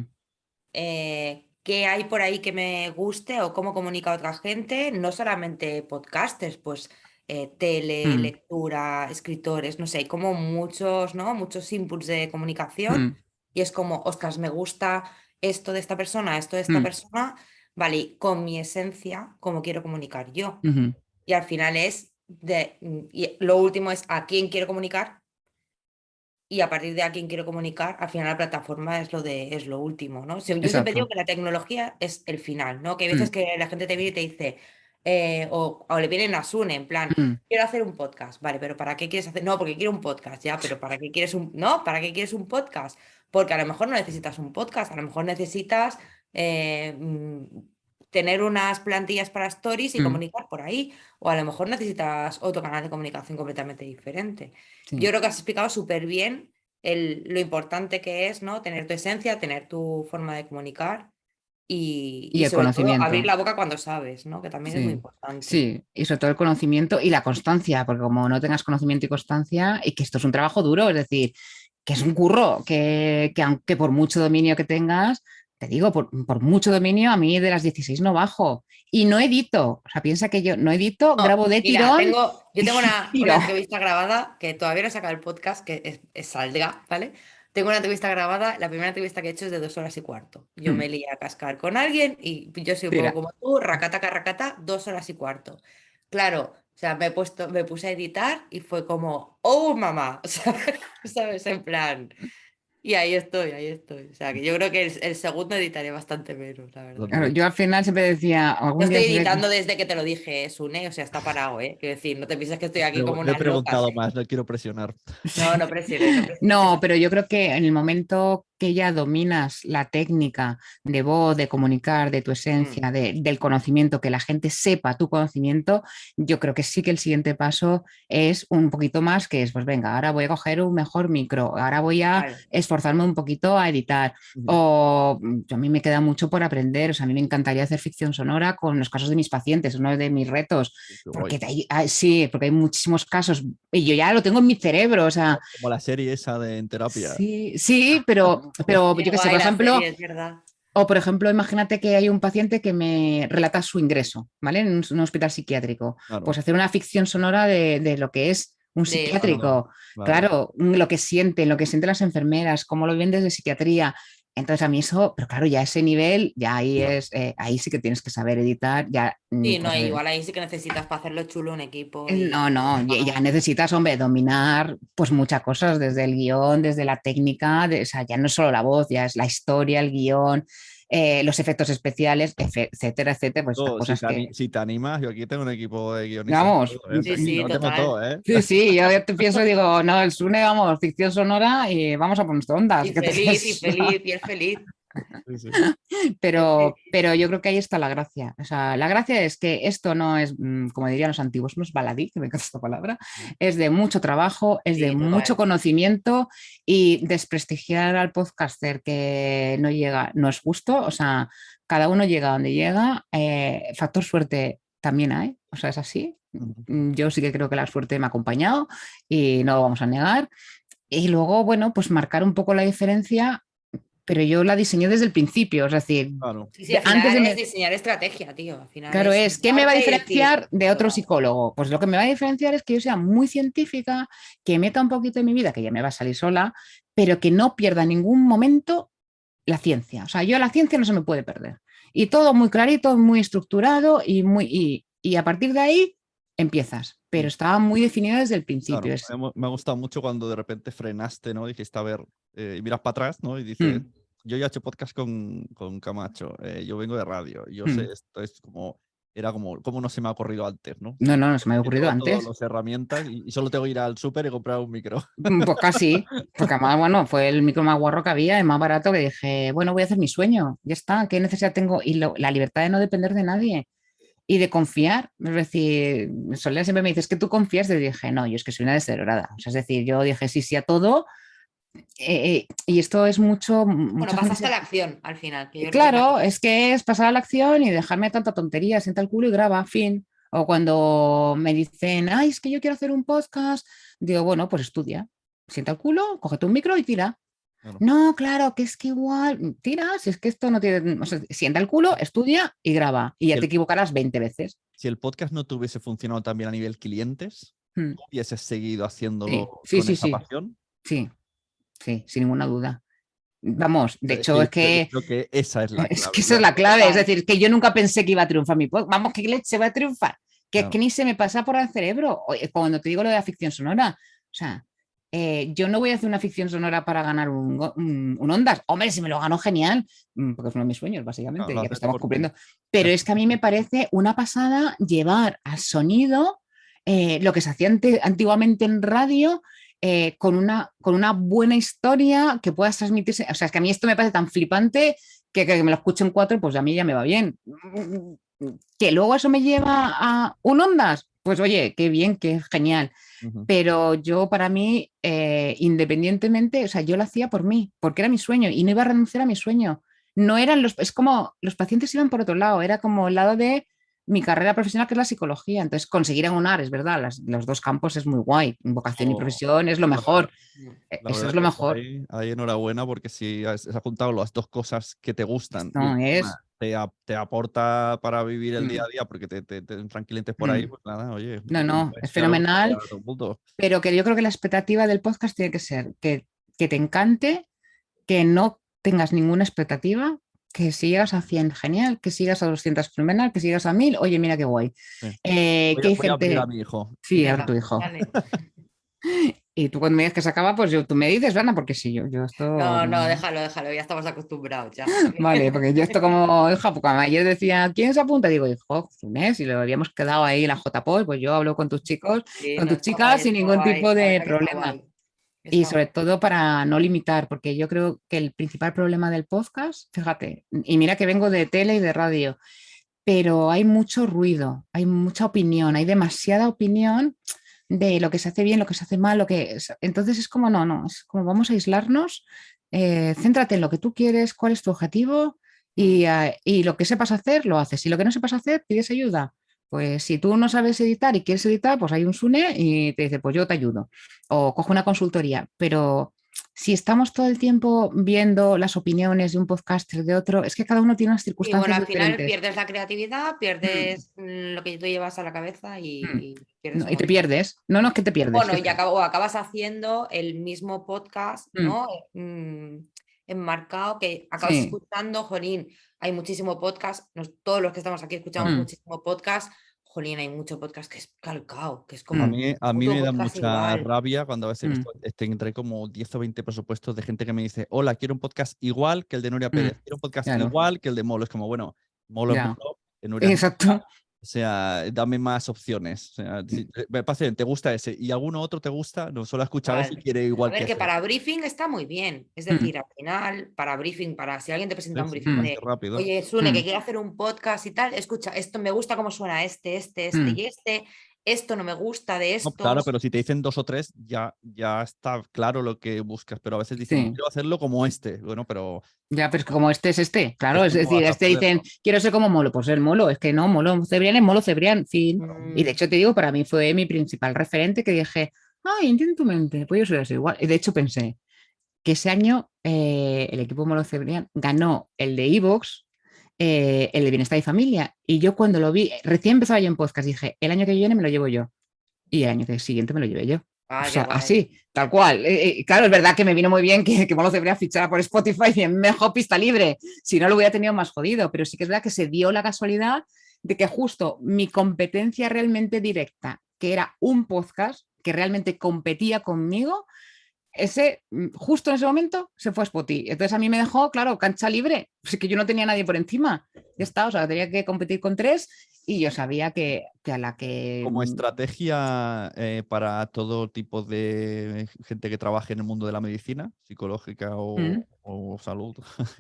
qué hay por ahí que me guste o cómo comunica a otra gente, no solamente podcasters, pues tele, mm, lectura, escritores, no sé, hay como muchos, ¿no? Muchos inputs de comunicación mm, y es como, ostras, me gusta esto de esta persona, esto de esta mm, persona, vale, y con mi esencia, cómo quiero comunicar yo. ujú. Y al final es y lo último es a quién quiero comunicar y a partir de a quién quiero comunicar, al final la plataforma es lo último, ¿no? Yo siempre digo Exacto. que la tecnología es el final, ¿no? Que hay veces Mm, que la gente te viene y te dice, o le vienen a Sune, en plan, mm, quiero hacer un podcast, vale, pero ¿para qué quieres hacer? No, porque quiero un podcast, ya, pero ¿para qué quieres un, no, ¿para qué quieres un podcast? Porque a lo mejor no necesitas un podcast, a lo mejor necesitas eh, mm, tener unas plantillas para stories y mm, comunicar por ahí, o a lo mejor necesitas otro canal de comunicación completamente diferente. Yo sí. creo que has explicado súper bien lo importante que es, ¿no? Tener tu esencia, tener tu forma de comunicar Y y el sobre todo abrir conocimiento. la boca cuando sabes, ¿no? Que también es muy Sí, importante. sí, y sobre todo el conocimiento y la constancia, porque como no tengas conocimiento y constancia, y que esto es un trabajo duro, es decir, que es un curro, que aunque por mucho dominio que tengas, te digo, por mucho dominio, a mí de las 16 no bajo y no edito, o sea, piensa que yo no edito, No, grabo de mira, tirón yo tengo y una tiro. entrevista grabada que todavía no he sacado el podcast, que saldrá, ¿vale? Tengo una entrevista grabada, la primera entrevista que he hecho es de 2 horas y cuarto. Yo Hmm, me lié a cascar con alguien y yo soy un poco tira. como tú, racata, racata, 2 horas y cuarto. Claro, o sea, me puse a editar y fue como, oh, mamá, o sea, ¿sabes? En plan, y ahí estoy, ahí estoy. O sea, que yo creo que el segundo editaré bastante menos, la verdad. Claro, yo al final siempre decía, No algún estoy día se ve. editando desde que te lo dije, Sune, o sea, está parado, ¿eh? Quiero decir, no te pienses que estoy aquí como No he unas locas, preguntado ¿eh? más, no quiero presionar. No, no presiones, no presiones. No, pero yo creo que en el momento que ya dominas la técnica de voz, de comunicar, de tu Mm, esencia, del conocimiento, que la gente sepa tu conocimiento, yo creo que sí que el siguiente paso es un poquito más, que es, pues venga, ahora voy a coger un mejor micro, ahora voy a vale. esforzarme un poquito a editar. Ujú. O a mí me queda mucho por aprender, o sea, a mí me encantaría hacer ficción sonora con los casos de mis pacientes, uno de mis retos, Qué guay. porque sí, porque hay muchísimos casos y yo ya lo tengo en mi cerebro, o sea, Como la serie esa de En Terapia. sí, sí, pero Qué yo qué sé, guay por la ejemplo, serie, es verdad. o por ejemplo, imagínate que hay un paciente que me relata su ingreso, ¿vale? En un hospital psiquiátrico. Claro, Pues hacer una ficción sonora de lo que es un De eso. claro, psiquiátrico, claro. claro, lo que sienten las enfermeras, cómo lo ven desde psiquiatría. Entonces a mí eso, pero claro, ya ese nivel, ya ahí es, ahí sí que tienes que saber editar, ya, Sí, no, pues igual ahí sí que necesitas para hacerlo chulo un equipo no, y no, ya necesitas, hombre, dominar pues muchas cosas, desde el guión, desde la técnica, o sea, ya no es solo la voz, ya es la historia, el guión, los efectos especiales, etcétera, etcétera, pues estas cosas que, Si te animas, yo aquí tengo un equipo de guionistas. vamos, Todo, ¿eh? sí, sí, Lo tengo todo, total. ¿eh? sí, sí, yo ya te pienso, digo, no, el Sune, vamos, ficción sonora y vamos a por nuestro onda, así que te Y crees. feliz, y es feliz. Sí, sí. Y es feliz. Pero yo creo que ahí está la gracia. O sea, la gracia es que esto no es, como dirían los antiguos, no es baladí, que me encanta esta palabra, es de mucho trabajo, es de Sí, mucho total. conocimiento y desprestigiar al podcaster que no llega no es justo. O sea, cada uno llega donde llega. Factor suerte también hay, o sea, es así. Ujú. Yo sí que creo que la suerte me ha acompañado y no lo vamos a negar. Y luego, bueno, pues marcar un poco la diferencia, pero yo la diseñé desde el principio, es decir, Claro. Sí, sí, al antes final de... es diseñar estrategia, tío. Al final Claro, es es, ¿qué me va a sentarte y decir, diferenciar de otro "Venga". psicólogo? Pues lo que me va a diferenciar es que yo sea muy científica, que meta un poquito en mi vida, que ya me va a salir sola, pero que no pierda en ningún momento la ciencia. O sea, yo la ciencia no se me puede perder. Y todo muy clarito, muy estructurado y a partir de ahí empiezas. pero estaba muy definida desde el Claro, principio. me ha gustado mucho cuando de repente frenaste, ¿no? Dijiste, a ver, y miras para atrás, ¿no? Y dices, Mm, yo ya he hecho podcast con Camacho, yo vengo de radio, yo sé mm. esto, es como, era como no se me ha ocurrido antes, ¿no? No se me había Que ocurrido tengo todas antes. las herramientas y solo tengo que ir al súper y comprar un micro. Pues casi, porque además, bueno, fue el micro más guarro que había, el más barato, que dije, bueno, voy a hacer mi sueño, ya está, ¿qué necesidad tengo? Y la libertad de no depender de nadie y de confiar. Es decir, Soledad siempre me dice, es que tú confías, y dije, no, yo es que soy una descerebrada. O sea, es decir, yo dije sí, sí a todo, y esto es mucho, Bueno, mucha gente pasaste a se... la acción al final, que yo creo que es la Claro, clave. es que es pasar a la acción y dejarme tanta tontería, sienta el culo y graba, fin. O cuando me dicen, ay, es que yo quiero hacer un podcast, digo, bueno, pues estudia, sienta el culo, cógete un micro y tira. Claro. No, claro, que es que igual, tira, si es que esto no tiene, o sea, sienta el culo, estudia y graba, y Si ya te el, equivocarás 20 veces. si el podcast no te hubiese funcionado también a nivel clientes, Mm, ¿tú hubieses seguido sí, haciéndolo sí, con sí, esa sí, pasión? sí, sí, sin ninguna duda. Vamos, de Es que hecho, yo creo que esa es la es que clave. esa es la clave, es Total. decir, que yo nunca pensé que iba a triunfar mi podcast. Vamos, que leche va a triunfar, que es que Claro. ni se me pasa por el cerebro. Oye, cuando te digo lo de la ficción sonora, o sea, yo no voy a hacer una ficción sonora para ganar un Ondas. Hombre, si me lo gano, genial, porque es uno de mis sueños, Claro, básicamente, lo ya que haces estamos porque cumpliendo. Pero es que a mí me parece una pasada llevar al sonido lo que se hacía antiguamente en radio. Con una buena historia que puedas transmitirse. O sea, es que a mí esto me parece tan flipante que me lo escucho en 4, pues a mí ya me va bien. Que luego eso me lleva a un Ondas, pues oye, qué bien, qué genial. Ujú. Pero yo para mí, independientemente, o sea, yo lo hacía por mí, porque era mi sueño y no iba a renunciar a mi sueño. No eran es como los pacientes iban por otro lado, era como el lado de mi carrera profesional, que es la psicología. Entonces, conseguir aunar, es verdad, los dos campos es muy guay. Vocación y Oh, profesión es lo la verdad, mejor. la Eso verdad es lo que mejor. ahí enhorabuena porque si has juntado las dos cosas que te gustan y Esto encima es. te aporta para vivir el día mm, a día porque te entran clientes por ahí, mm. pues nada, oye, No, no, es sea lo que fenomenal, a todo el mundo. pero que yo creo que la expectativa del podcast tiene que ser que te encante, que no tengas ninguna expectativa, que si llegas a 100 genial, que sigas a 200 fenomenal, que sigas a 1000 oye, mira qué guay. Sí. Que hay Voy a abrir a gente, mi hijo. sí, ahora tu Venga, hijo. dale. Y tú cuando me digas que se acaba, pues tú me dices, Ana, porque sí, yo esto. No, no, déjalo, ya estamos acostumbrados ya. Vale, porque yo esto como hija, porque ayer decía, ¿quién se apunta? Digo, hijo, Inés, y lo habíamos quedado ahí en la JPOS, pues yo hablo con tus chicos, Sí, con no, tus chicas sin está ningún guay, tipo la de verdad que está problema. guay. Y Está sobre guay. todo para no limitar, porque yo creo que el principal problema del podcast, fíjate, y mira que vengo de tele y de radio, pero hay mucho ruido, hay mucha opinión, hay demasiada opinión de lo que se hace bien, lo que se hace mal, entonces es como no, es como vamos a aislarnos, céntrate en lo que tú quieres, cuál es tu objetivo Mm. y lo que sepas hacer, lo haces. Y lo que no sepas hacer, pides ayuda. Pues si tú no sabes editar y quieres editar, pues hay un SUNE y te dice, pues yo te ayudo. O coge una consultoría. Pero si estamos todo el tiempo viendo las opiniones de un podcaster, de otro, es que cada uno tiene unas Y bueno, circunstancias al final diferentes. pierdes la creatividad, Mm, pierdes lo que tú llevas a la cabeza mm. y pierdes No, un y te montón. pierdes. No, no es que te pierdes. Bueno, o acabas haciendo el mismo podcast, Mm, ¿no? Enmarcado, que acabas sí. escuchando, jolín, hay muchísimo podcast, todos los que estamos aquí escuchamos Mm, muchísimo podcast, jolín, hay mucho podcast que es calcado, que es A como mm, mí, a mí otro me da podcast mucha igual. rabia cuando a veces mm, entre como 10 o 20 presupuestos de gente que me dice, hola, quiero un podcast igual que el de Nuria mm. Pérez, quiero un podcast Claro, igual que el de Molo. Es como, bueno, Molo es ya. Molo, Nuria es Nuria, Exacto. o sea, dame más opciones. O sea, me parece, ¿te gusta ese? ¿Y alguno otro te gusta? No, solo he escuchado ese y Vale. quiere A igual que ver, que ese. para briefing está muy bien. Es Mm, decir, al final, para briefing, para si alguien te presenta Sí, un sí, briefing mm, así de, rápido. oye, Sune, que mm, quiere hacer un podcast y tal, escucha, esto me gusta cómo suena mm. y esto no me gusta de No, claro, estos. pero si te dicen dos o tres, ya está claro lo que buscas. Pero a veces dicen, Sí, quiero hacerlo como este. Bueno, pero ya, pero es que como este es este, claro, es este no decir, vas a este dicen, poderlo. quiero ser como Molo, pues el Molo, es que no, Molo Cebrián es Molo Cebrián, fin. Y de Mm, hecho te digo, para mí fue mi principal referente que dije, ay, entiendo tu mente, pues yo soy así igual. Y de hecho pensé que ese año el equipo Molo Cebrián ganó el de Evox, el de Bienestar y Familia. Y yo cuando lo vi, recién empezaba yo en podcast, dije, el año que viene me lo llevo yo. Y el año siguiente me lo llevé yo. O ah, qué sea, guay. así, tal cual. Claro, es verdad que me vino muy bien que Molo Cebrián fichara por Spotify y en mejor pista libre. Si no, lo hubiera tenido más jodido. Pero sí que es verdad que se dio la casualidad de que justo mi competencia realmente directa que era un podcast que realmente competía conmigo, ese, justo en ese momento, se fue a Spotify. Entonces a mí me dejó, claro, cancha libre. Pues que yo no tenía nadie por encima. Ya está, o sea, tenía que competir con 3 y yo sabía que a la que... Como estrategia para todo tipo de gente que trabaje en el mundo de la medicina, psicológica o salud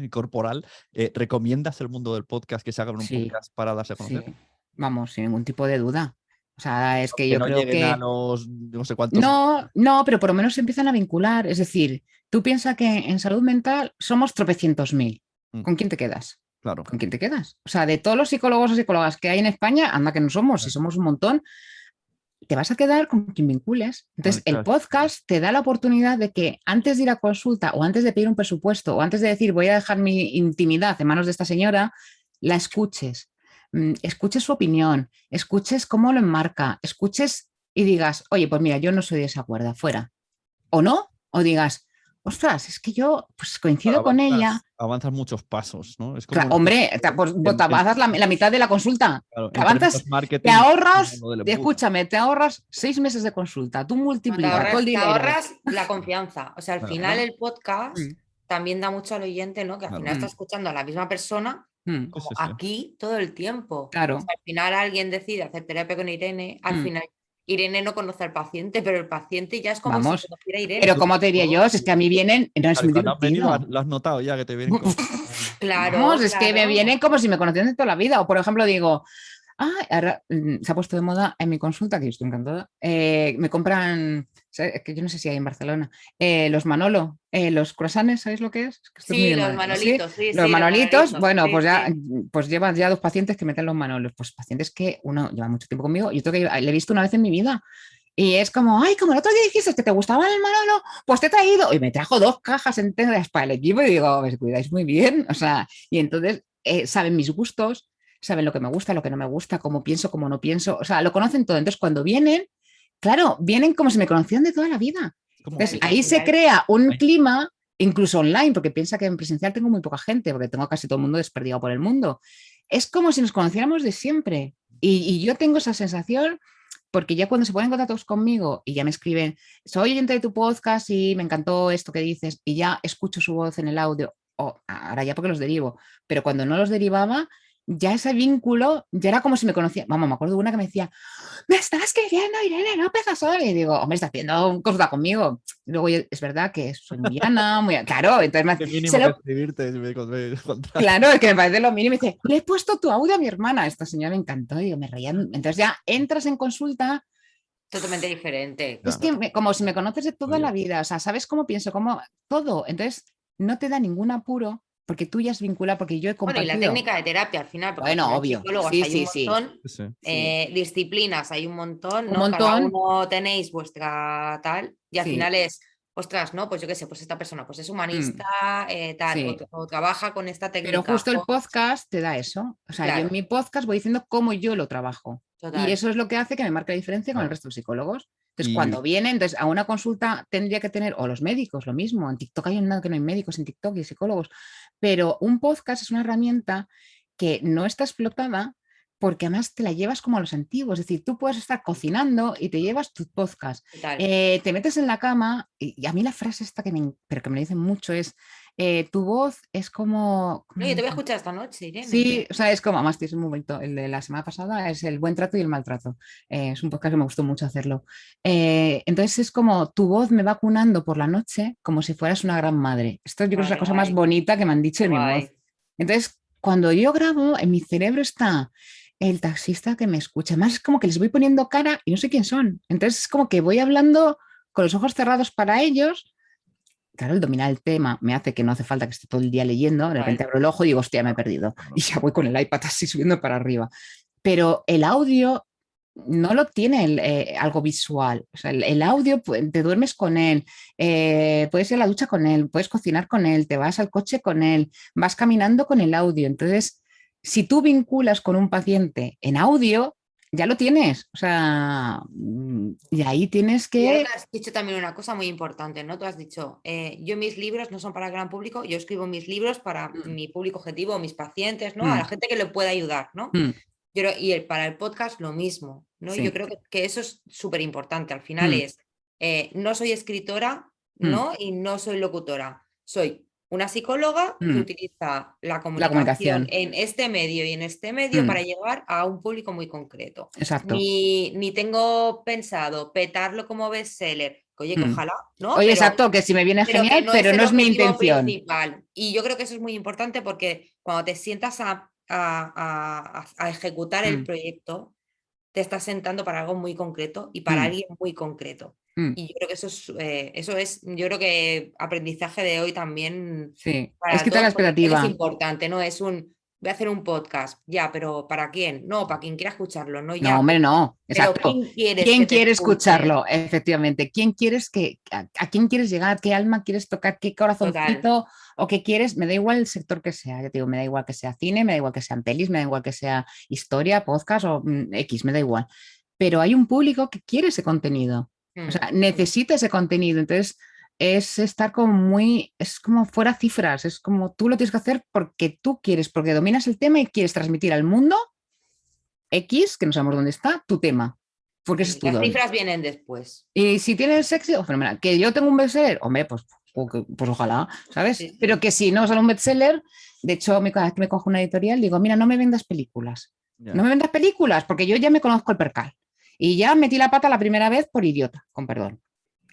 corporal, ¿recomiendas el mundo del podcast, que se hagan un Sí, podcast para darse a conocer? sí, vamos, sin ningún tipo de duda. O sea, es que Que yo no creo lleguen a que... los no sé cuántos. No, pero por lo menos se empiezan a vincular. Es decir, tú piensas que en salud mental somos tropecientos mil. Mm, ¿Con quién te quedas? claro. ¿Con quién te quedas? O sea, de todos los psicólogos o psicólogas que hay en España, anda que no somos, si somos un montón, te vas a quedar con quien vincules. Entonces, el podcast te da la oportunidad de que antes de ir a consulta o antes de pedir un presupuesto o antes de decir voy a dejar mi intimidad en manos de esta señora, la escuches. Escuches su opinión, escuches cómo lo enmarca, escuches y digas, oye, pues mira, yo no soy de esa cuerda, fuera. O no, o digas, ostras, es que yo pues coincido con ella. Avanzas muchos pasos, ¿no? Es Claro, como hombre, pues, te avanzas la mitad de la consulta. claro, Te avanzas, marketing, te ahorras, lo del escúchame, te ahorras 6 meses de consulta. Tú No, multiplicas todo el te dinero. ahorras la confianza. O sea, al Claro. final el podcast Mm, también da mucho al oyente, ¿no? Que al Claro. final está escuchando a la misma persona mm, como Sí, sí. aquí todo el tiempo. Claro. O sea, al final alguien decide hacer terapia con Irene, al Mm. final Irene no conoce al paciente, pero el paciente ya es como Vamos. si conociera a Irene. Pero como te diría yo, si es que a mí vienen, no es Claro, muy y cuando has venido, divertido. lo has notado ya que te vienen con... Claro, Vamos, es que me claro. vienen como si me conocieran de toda la vida. O por ejemplo digo, ahora se ha puesto de moda en mi consulta, que yo estoy encantada, me compran, es que yo no sé si hay en Barcelona, los Manolo, los croissants, ¿sabéis lo que es? Es que esto es muy Sí, de los Madrid, ¿sí? manolitos, sí, Los sí, manolitos, bueno, sí, pues ya, sí. pues llevan ya 2 pacientes que meten los manolos, pues pacientes que uno lleva mucho tiempo conmigo y otro que le he visto una vez en mi vida. Y es como, ay, como el otro día dijiste que te gustaba el Manolo, pues te he traído. Y me trajo 2 cajas enteras para el equipo y digo, me cuidáis muy bien. O sea, y entonces saben mis gustos, saben lo que me gusta, lo que no me gusta, cómo pienso, cómo no pienso. O sea, lo conocen todo. Entonces, cuando vienen, claro, vienen como si me conocían de toda la vida. Entonces, ahí se crea un clima, incluso online, porque piensa que en presencial tengo muy poca gente, porque tengo casi todo el mundo desperdigado por el mundo. Es como si nos conociéramos de siempre. Y yo tengo esa sensación porque ya cuando se ponen en contacto conmigo y ya me escriben, soy oyente de tu podcast y me encantó esto que dices, y ya escucho su voz en el audio, o ahora ya porque los derivo, pero cuando no los derivaba, ya ese vínculo ya era como si me conocía. Vamos, me acuerdo de una que me decía, me estás queriendo, Irene López Azor. Y digo, hombre, está haciendo consulta conmigo. Y luego es verdad que soy muy Ana, muy. Claro, entonces mínimo que escribirte. Claro, es que me parece lo mínimo. Y dice, le he puesto tu audio a mi hermana. Esta señora me encantó. Y yo me reía. Entonces ya entras en consulta. Totalmente diferente. Es que como si me conoces de toda la vida. O sea, sabes cómo pienso, cómo todo. Entonces no te da ningún apuro porque tú ya has vinculado, porque yo he compartido. Bueno, y la técnica de terapia al final, porque bueno, al final obvio. psicólogos Sí, hay un montón, sí. disciplinas hay un montón, Un ¿no? montón. Cada uno tenéis vuestra tal, y al Sí. final es, ostras, ¿no? Pues yo qué sé, pues esta persona pues es humanista, tal, Sí. o trabaja con esta técnica. Pero justo el podcast te da eso. O sea, Claro. yo en mi podcast voy diciendo cómo yo lo trabajo. Total. Y eso es lo que hace que me marque la diferencia con el resto de psicólogos. Entonces, Y- cuando vienen, entonces, a una consulta tendría que tener, o los médicos, lo mismo. En TikTok hay nada que no hay médicos en TikTok y psicólogos. Pero un podcast es una herramienta que no está explotada porque además te la llevas como a los antiguos. Es decir, tú puedes estar cocinando y te llevas tu podcast. Total. Te metes en la cama y a mí la frase esta pero que me dicen mucho es, tu voz es como... No, yo te voy a escuchar esta noche, Irene. Sí, o sea, es como, además, es un momento, el de la semana pasada es el buen trato y el maltrato. Es un podcast que me gustó mucho hacerlo. Entonces es como tu voz me va cunando por la noche como si fueras una gran madre. Esto yo creo que es la cosa más bonita que me han dicho de mi voz. Entonces, cuando yo grabo, en mi cerebro está el taxista que me escucha. Además, es como que les voy poniendo cara y no sé quién son. Entonces, es como que voy hablando con los ojos cerrados para ellos. Claro, el dominar el tema me hace que no hace falta que esté todo el día leyendo. De repente abro el ojo y digo, hostia, me he perdido. Y ya voy con el iPad así subiendo para arriba. Pero el audio no lo tiene algo visual. O sea, el audio, te duermes con él, puedes ir a la ducha con él, puedes cocinar con él, te vas al coche con él, vas caminando con el audio. Entonces, si tú vinculas con un paciente en audio, ya lo tienes. O sea, y ahí tienes Y que... ahora has dicho también una cosa muy importante, ¿no? Tú has dicho, yo mis libros no son para el gran público, yo escribo mis libros para mi público objetivo, mis pacientes, ¿no? A la gente que le pueda ayudar, ¿no? para el podcast lo mismo, ¿no? Sí. Yo creo que eso es súper importante. Al final es, no soy escritora, ¿no? Y no soy locutora. Soy una psicóloga que utiliza la comunicación comunicación. en este medio y en este medio para llegar a un público muy concreto. Exacto. Ni tengo pensado petarlo como bestseller, que oye, que ojalá, ¿no? Oye, exacto, que si me viene pero genial, que no pero es no el es mi objetivo intención. principal. Y yo creo que eso es muy importante porque cuando te sientas a ejecutar el proyecto, te estás sentando para algo muy concreto y para alguien muy concreto. Y yo creo que eso es, yo creo que aprendizaje de hoy también Sí, para es quitar la todos, porque creo que es expectativa. importante, ¿no? Voy a hacer un podcast, ya, pero ¿para quién? No, para quien quiera escucharlo, no No, ya. hombre, no, Pero exacto. ¿quién quieres ¿Quién que te quiere escuche? escucharlo? Efectivamente. ¿Quién quieres a quién quieres llegar? ¿Qué alma quieres tocar? ¿Qué Total. corazoncito? ¿O qué quieres? Me da igual el sector que sea. Ya te digo, me da igual que sea cine, me da igual que sean pelis, me da igual que sea historia, podcast o X, me da igual. Pero hay un público que quiere ese contenido. O sea, necesita ese contenido. Entonces, es estar como es como fuera cifras, es como tú lo tienes que hacer porque tú quieres, porque dominas el tema y quieres transmitir al mundo X, que no sabemos dónde está, tu tema, porque ese es tu Las don. cifras vienen después. Y si tienes éxito, fenomenal. Que yo tengo un bestseller, hombre, pues ojalá, ¿sabes? Sí, sí. Pero que si no sale un bestseller, de hecho, cada vez que me cojo una editorial, digo, mira, no me vendas películas. Ya. No me vendas películas, porque yo ya me conozco el percal. Y ya metí la pata la primera vez por idiota, con perdón.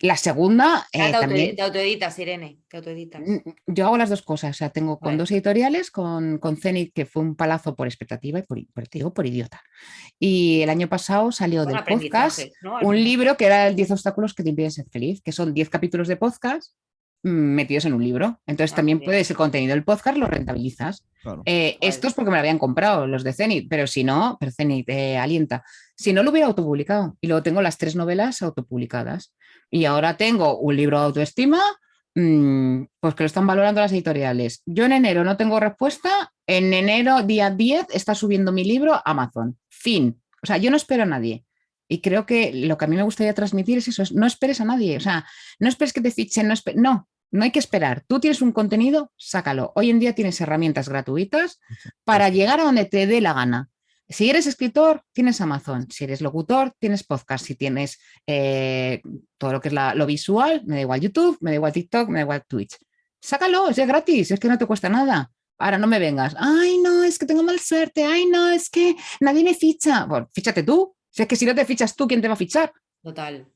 La segunda, también. Te autoeditas, Irene, te autoeditas. Yo hago las dos cosas, o sea, tengo con Vale. dos editoriales, con Zenit, que fue un palazo por expectativa y te digo, por idiota. Y el año pasado salió Son del podcast aprendizajes, ¿no? un libro que era el 10 obstáculos que te impiden ser feliz, que son 10 capítulos de podcast metidos en un libro. Entonces también Bien. puedes el contenido del podcast lo rentabilizas. Claro. Estos porque me lo habían comprado, los de Zenit, pero si no, pero Zenit alienta. Si no, lo hubiera autopublicado. Y luego tengo las 3 novelas autopublicadas. Y ahora tengo un libro de autoestima, pues que lo están valorando las editoriales. Yo en enero no tengo respuesta. En enero, día 10, está subiendo mi libro a Amazon. Fin. O sea, yo no espero a nadie. Y creo que lo que a mí me gustaría transmitir es eso, no esperes a nadie. O sea, no esperes que te fichen, no hay que esperar. Tú tienes un contenido, sácalo. Hoy en día tienes herramientas gratuitas para llegar a donde te dé la gana. Si eres escritor, tienes Amazon. Si eres locutor, tienes podcast. Si tienes todo lo que es lo visual, me da igual YouTube, me da igual TikTok, me da igual Twitch. Sácalo, es gratis, es que no te cuesta nada. Ahora no me vengas. Ay, no, es que tengo mal suerte. Ay, no, es que nadie me ficha. Bueno, fíchate tú. Si es que si no te fichas tú, ¿quién te va a fichar? Total.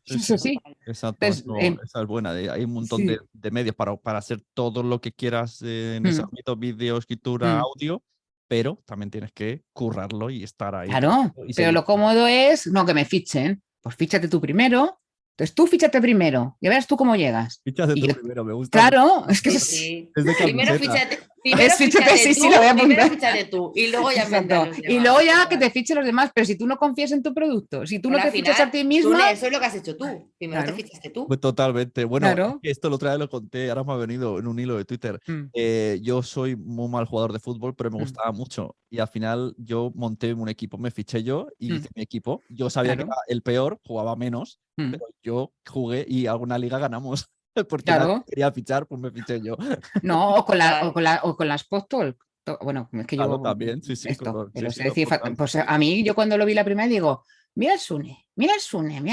Eso sí. Exacto, Entonces, esa es buena. Hay un montón sí. de medios para hacer todo lo que quieras en ese ámbito, vídeo, escritura, audio, pero también tienes que currarlo y estar ahí. Claro, Y pero seguir. lo cómodo es no que me fichen. Pues fíchate tú primero. Entonces tú fíchate primero. Ya verás tú cómo llegas. Fíchate Y tú yo- primero, me gusta. Claro, es que Sí. Es de Primero camiseta. fíchate sí, tú, sí, lo voy a primero apuntar. fíchate tú y luego ya Exacto. inventas los Y demás. luego ya que te fichen los demás, pero si tú no confías en tu producto, si tú no Bueno, te al fichas final, a ti misma, eso es lo que has hecho tú. Primero Claro. te fichaste tú. Pues totalmente. Bueno, Claro. es que esto lo otra vez lo conté, ahora me ha venido en un hilo de Twitter. Yo soy muy mal jugador de fútbol, pero me gustaba mucho. Y al final yo monté un equipo, me fiché yo y hice mi equipo. Yo sabía que Claro. era el peor, jugaba menos, pero yo jugué y alguna liga ganamos. Porque nadie Claro. quería fichar, pues me fiché yo. No, o con las postol. Bueno, es que Claro, yo también, sí, esto, sí, pero sí, sé decir, total. pues a mí yo cuando lo vi la primera digo, mira el Sune, mira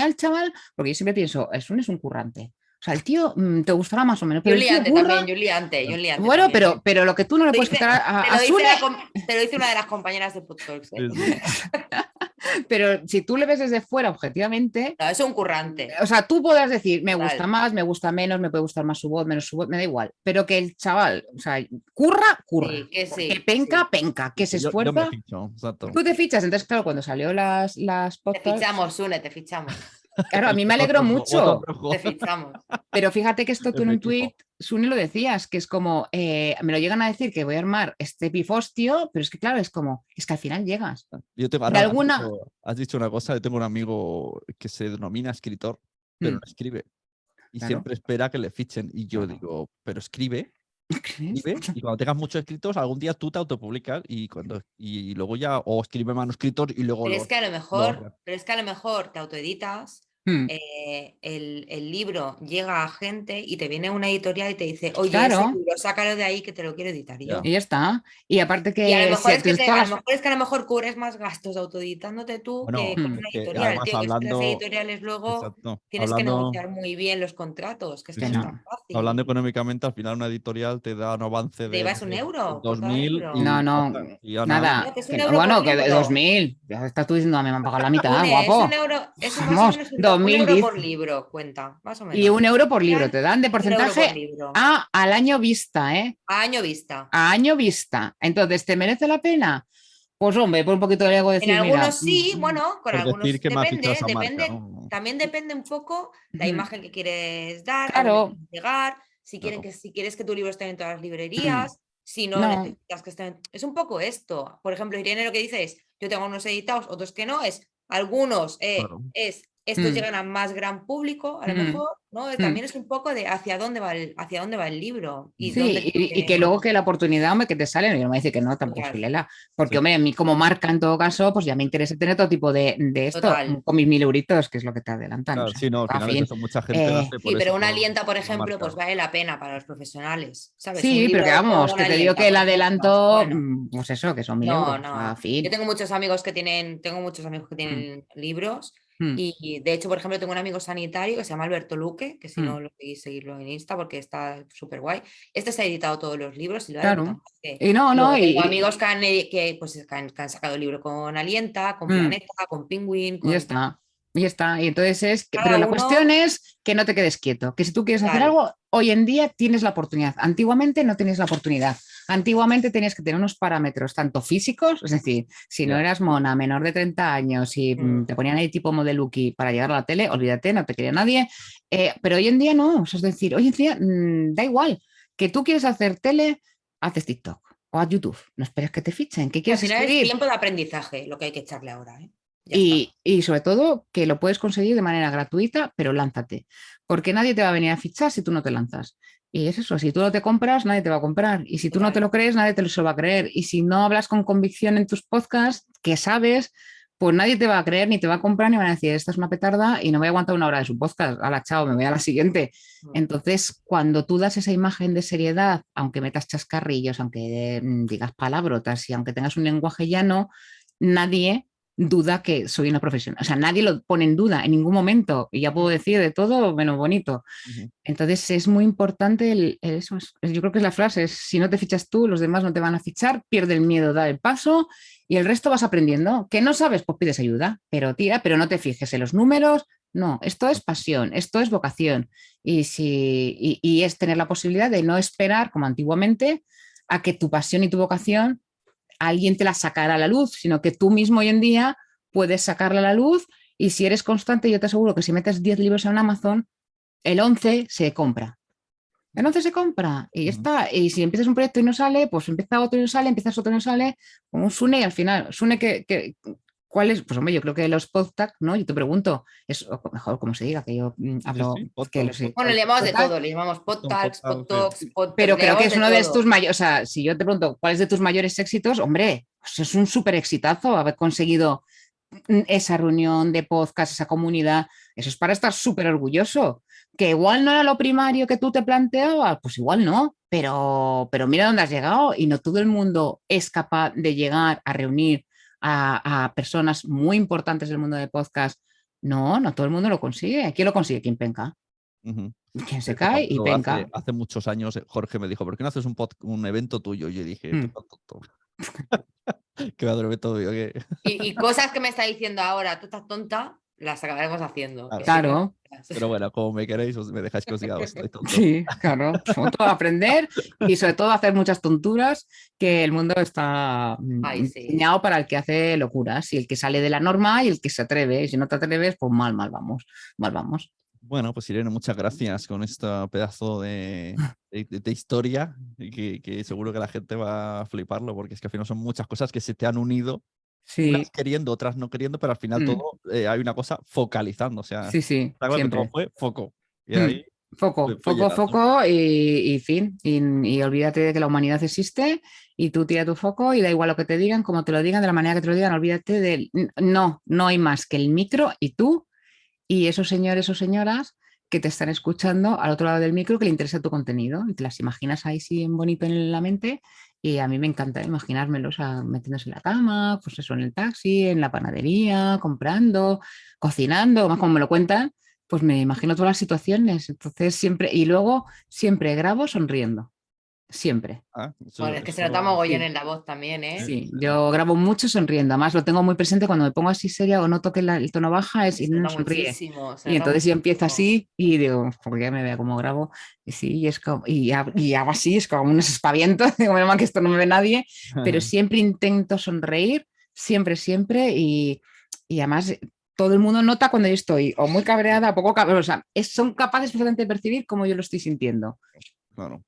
el chaval, porque yo siempre pienso, el Sune es un currante. O sea, el tío te gustará más o menos, Y pero un el tío liante curra. también, y un liante, y un liante Bueno, también. pero lo que tú no le puedes quitar a Sune. Te lo dice una de las compañeras de Podtalks. Sí, sí. Pero si tú le ves desde fuera objetivamente, No, es un currante. o sea, tú podrás decir, me Total. gusta más, me gusta menos, me puede gustar más su voz, menos su voz, me da igual. Pero que el chaval, o sea, curra. Sí, que sí, Que penca, que se Yo me esfuerza. ficho, exacto. Tú te fichas, entonces, claro, cuando salió las Te podcasts, fichamos, Sune, te fichamos. claro, a mí me alegró Botón mucho. rojo. Te fichamos. Pero fíjate que esto tú en mi un equipo. tuit, Sune, lo decías, que es como, me lo llegan a decir que voy a armar este pifostio, pero es que claro, es que al final llegas. Yo tengo, De ahora alguna. has dicho una cosa, yo tengo un amigo que se denomina escritor, pero no escribe. Y Claro. siempre espera que le fichen. Y yo digo, pero escribe. Y cuando tengas muchos escritos, algún día tú te autopublicas y luego ya, o escribe manuscritos y luego Pero los. es que a lo mejor te autoeditas, el libro llega a gente y te viene una editorial y te dice, oye, Claro. ese libro, sácalo de ahí que te lo quiero editar Ya. yo. Y ya está. Y aparte Y a lo que mejor es que tienes todas las... a lo mejor cubres más gastos autoeditándote tú Bueno, que con Mm. una que editorial, además tío, que es que las hablando, editoriales luego exacto, tienes que hablando, negociar muy bien los contratos, que es sí, que no Que es sí, tan no. hablando fácil. económicamente, al final una editorial te da un avance Te de, no llevas un sé, euro por cada 2000 libro. No, y ya no, está. Y ya nada. No, nada. que es un Que no, euro por bueno, que de libro. 2.000. Ya estás tú diciendo, me han pagado la mitad, Es un guapo. euro, eso más o Vamos, menos dos un mil euro diez. por libro, cuenta, más o Y menos. 1 euro por libro. Real, Te dan de 1 euro por porcentaje libro. al año vista, ¿eh? A año vista. A año vista. Entonces, ¿te merece la pena? Pues hombre, por un poquito de ego En decir, mira, algunos sí, bueno, con Por decir algunos que me ha fichado depende, esa marca, ¿no? también depende un poco la imagen que quieres dar, a dónde claro, quieres llegar, Claro. si quieres que tu libro esté en todas las mm, librerías, si no no, necesitas que estén. Es un poco esto. Por ejemplo, Irene lo que dice es, yo tengo unos editados, otros que no, algunos Claro. estos mm, llegan a más gran público, a lo mm, mejor, ¿no? mm. También es un poco de hacia dónde va el libro y dónde Sí, y que luego que la oportunidad, hombre, que te sale, y no me dice que no, tampoco soy total, lela, porque, Sí. hombre, a mí como marca en todo caso, pues ya me interesa tener todo tipo de esto, total. con mis 1.000 euritos, que es lo que te adelantan, o Claro, sea, sí, no, al a final es fin. eso. Mucha gente lo Eh, hace Sí, por pero eso, una por alienta, por la ejemplo, marca. pues vale la pena para los profesionales, ¿sabes? Un sí, pero libro que con vamos, una que te digo alienta que el por podcast, adelanto, bueno, pues eso, que son 1.000 euros, no, a no. Yo fin. tengo muchos amigos que Mm, tienen libros mm, y de hecho, por ejemplo, tengo un amigo sanitario que se llama Alberto Luque, que si mm. no lo queréis seguirlo en Insta porque está súper guay. Este se ha editado todos los libros y lo ha de puta Claro. madre. Y no, Y no, luego tengo amigos que han sacado el libro con Alienta, con mm, Planeta, con Penguin, y ya con está. Y ya está. Y entonces pero cada la cuestión uno, es que no te quedes quieto, que si tú quieres hacer total. algo, hoy en día tienes la oportunidad. Antiguamente no tenías la oportunidad. Antiguamente tenías que tener unos parámetros tanto físicos, es decir, si no Ya. eras mona, menor de 30 años y Mm. te ponían ahí tipo modeluki para llegar a la tele, olvídate, no te quería nadie. Pero hoy en día no, es decir, hoy en día da igual. Que tú quieres hacer tele, haces TikTok o haz YouTube. No esperes que te fichen. ¿Qué Al quieres final es escribir? tiempo de aprendizaje lo que hay que echarle ahora, ¿eh? Ya está. Y sobre todo que lo puedes conseguir de manera gratuita, pero lánzate, porque nadie te va a venir a fichar si tú no te lanzas. Y es eso, si tú no te compras, nadie te va a comprar. Y si tú no te Total. lo crees, nadie te lo va a creer. Y si no hablas con convicción en tus podcasts, que sabes, pues nadie te va a creer, ni te va a comprar, ni van a decir, esta es una petarda y no voy a aguantar 1 hora de su podcast. Hala, chao, me voy a la siguiente. Mm. Entonces, cuando tú das esa imagen de seriedad, aunque metas chascarrillos, aunque digas palabrotas y aunque tengas un lenguaje llano, nadie duda que soy una profesional. O sea, nadie lo pone en duda en ningún momento. Y ya puedo decir de todo menos bonito. Ujú. Entonces es muy importante eso. Yo creo que es la frase, es, si no te fichas tú, los demás no te van a fichar, pierde el miedo, da el paso y el resto vas aprendiendo. Que no sabes, pues pides ayuda, pero tira, pero no te fijes en los números. No, esto es pasión, esto es vocación y es tener la posibilidad de no esperar, como antiguamente, a que tu pasión y tu vocación alguien te la sacará a la luz, sino que tú mismo hoy en día puedes sacarla a la luz y si eres constante, yo te aseguro que si metes 10 libros en Amazon, el 11 se compra. El 11 se compra y ya Ujú. está. Y si empiezas un proyecto y no sale, pues empieza otro y no sale, empiezas otro y no sale, como un Sune y al final, Sune ¿cuál es? Pues hombre, yo creo que los podcasts, ¿no? Yo te pregunto, es o mejor como se diga, que yo Sí, hablo, sí, que lo podcast, sé, Bueno, le podcast, llamamos de podcast, todo, le llamamos son podcasts, podcast, sí. podtalks, podcast, pero le creo que llamamos es de uno de tus todo. mayores, o sea, si yo te pregunto cuál es de tus mayores éxitos, hombre, pues es un súper exitazo haber conseguido esa reunión de podcast, esa comunidad, eso es para estar súper orgulloso. Que igual no era lo primario que tú te planteabas, pues igual no, pero mira dónde has llegado y no todo el mundo es capaz de llegar a reunir a personas muy importantes del mundo de podcast. No, no todo el mundo lo consigue. ¿Quién lo consigue? ¿Quién penca? Ujú. ¿Quién De se hecho, cae y hace, penca? hace muchos años Jorge me dijo, ¿por qué no haces un evento tuyo? Y yo dije, tú Mm, estás tonto. Que va a hacer un evento tuyo, ¿qué? Y cosas que me está diciendo ahora, tú estás tonta, las acabaremos haciendo, que Claro. sé que no. claro. Pero bueno, como me queréis, me dejáis que os diga, estoy tonto. Sí, claro. Sobre todo aprender y sobre todo hacer muchas tonturas, que el mundo está Ay, sí. diseñado para el que hace locuras y el que sale de la norma y el que se atreve. Y si no te atreves, pues mal vamos, mal vamos. Bueno, pues Irene, muchas gracias con este pedazo de historia y que seguro que la gente va a fliparlo porque es que al final son muchas cosas que se te han unido, unas Sí, queriendo, otras no queriendo, pero al final todo hay una cosa focalizando, o sea, sí, sí, está claro que todo siempre. fue foco y Mm. ahí Foco, fue foco, llegando. foco y fin. Y olvídate de que la humanidad existe y tú tira tu foco y da igual lo que te digan, como te lo digan, de la manera que te lo digan, olvídate de... No, no hay más que el micro y tú y esos señores o señoras que te están escuchando al otro lado del micro que le interesa tu contenido y te las imaginas ahí sí en bonito en la mente y a mí me encanta imaginármelos metiéndose en la cama, pues eso, en el taxi, en la panadería, comprando, cocinando, más como me lo cuentan, pues me imagino todas las situaciones. Entonces siempre, y luego siempre grabo sonriendo, siempre. Ah, Bueno, es que se nota eso- mogollón Sí. en la voz también, ¿eh? Sí, yo grabo mucho sonriendo, además lo tengo muy presente cuando me pongo así seria o noto que el tono baja es y Se no nota sonríe. muchísimo, se Y nota entonces yo empiezo muchísimo. así y digo, porque ya me vea cómo grabo. Y sí, y es como, y hago así, es como unos espavientos, digo, menos mal que esto no me ve nadie, pero siempre intento sonreír, siempre, siempre, y además todo el mundo nota cuando yo estoy o muy cabreada o poco cabreada, o sea, son capaces perfectamente de percibir cómo yo lo estoy sintiendo. Claro.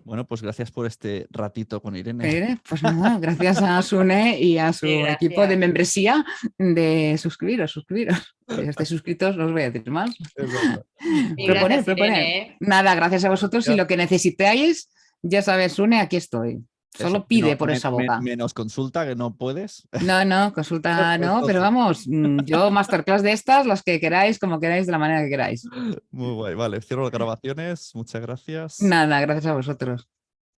Bueno, pues gracias por este ratito con Irene. Pues nada, gracias a Sune y a Sí, su equipo de gracias. membresía de suscribiros. Si estáis suscritos, no os voy a decir más. Exacto. Y Bueno, gracias, Proponer. Irene, ¿eh? Nada, gracias a vosotros y gracias. lo que necesitáis, ya sabes, Sune, aquí estoy. Eso, Solo pide por esa boca. menos consulta que no puedes. No, no, consulta Pues no, pero entonces, vamos, yo masterclass de estas, las que queráis, como queráis, de la manera que queráis. muy guay. Vale, cierro las grabaciones. Muchas gracias. Nada, gracias a vosotros.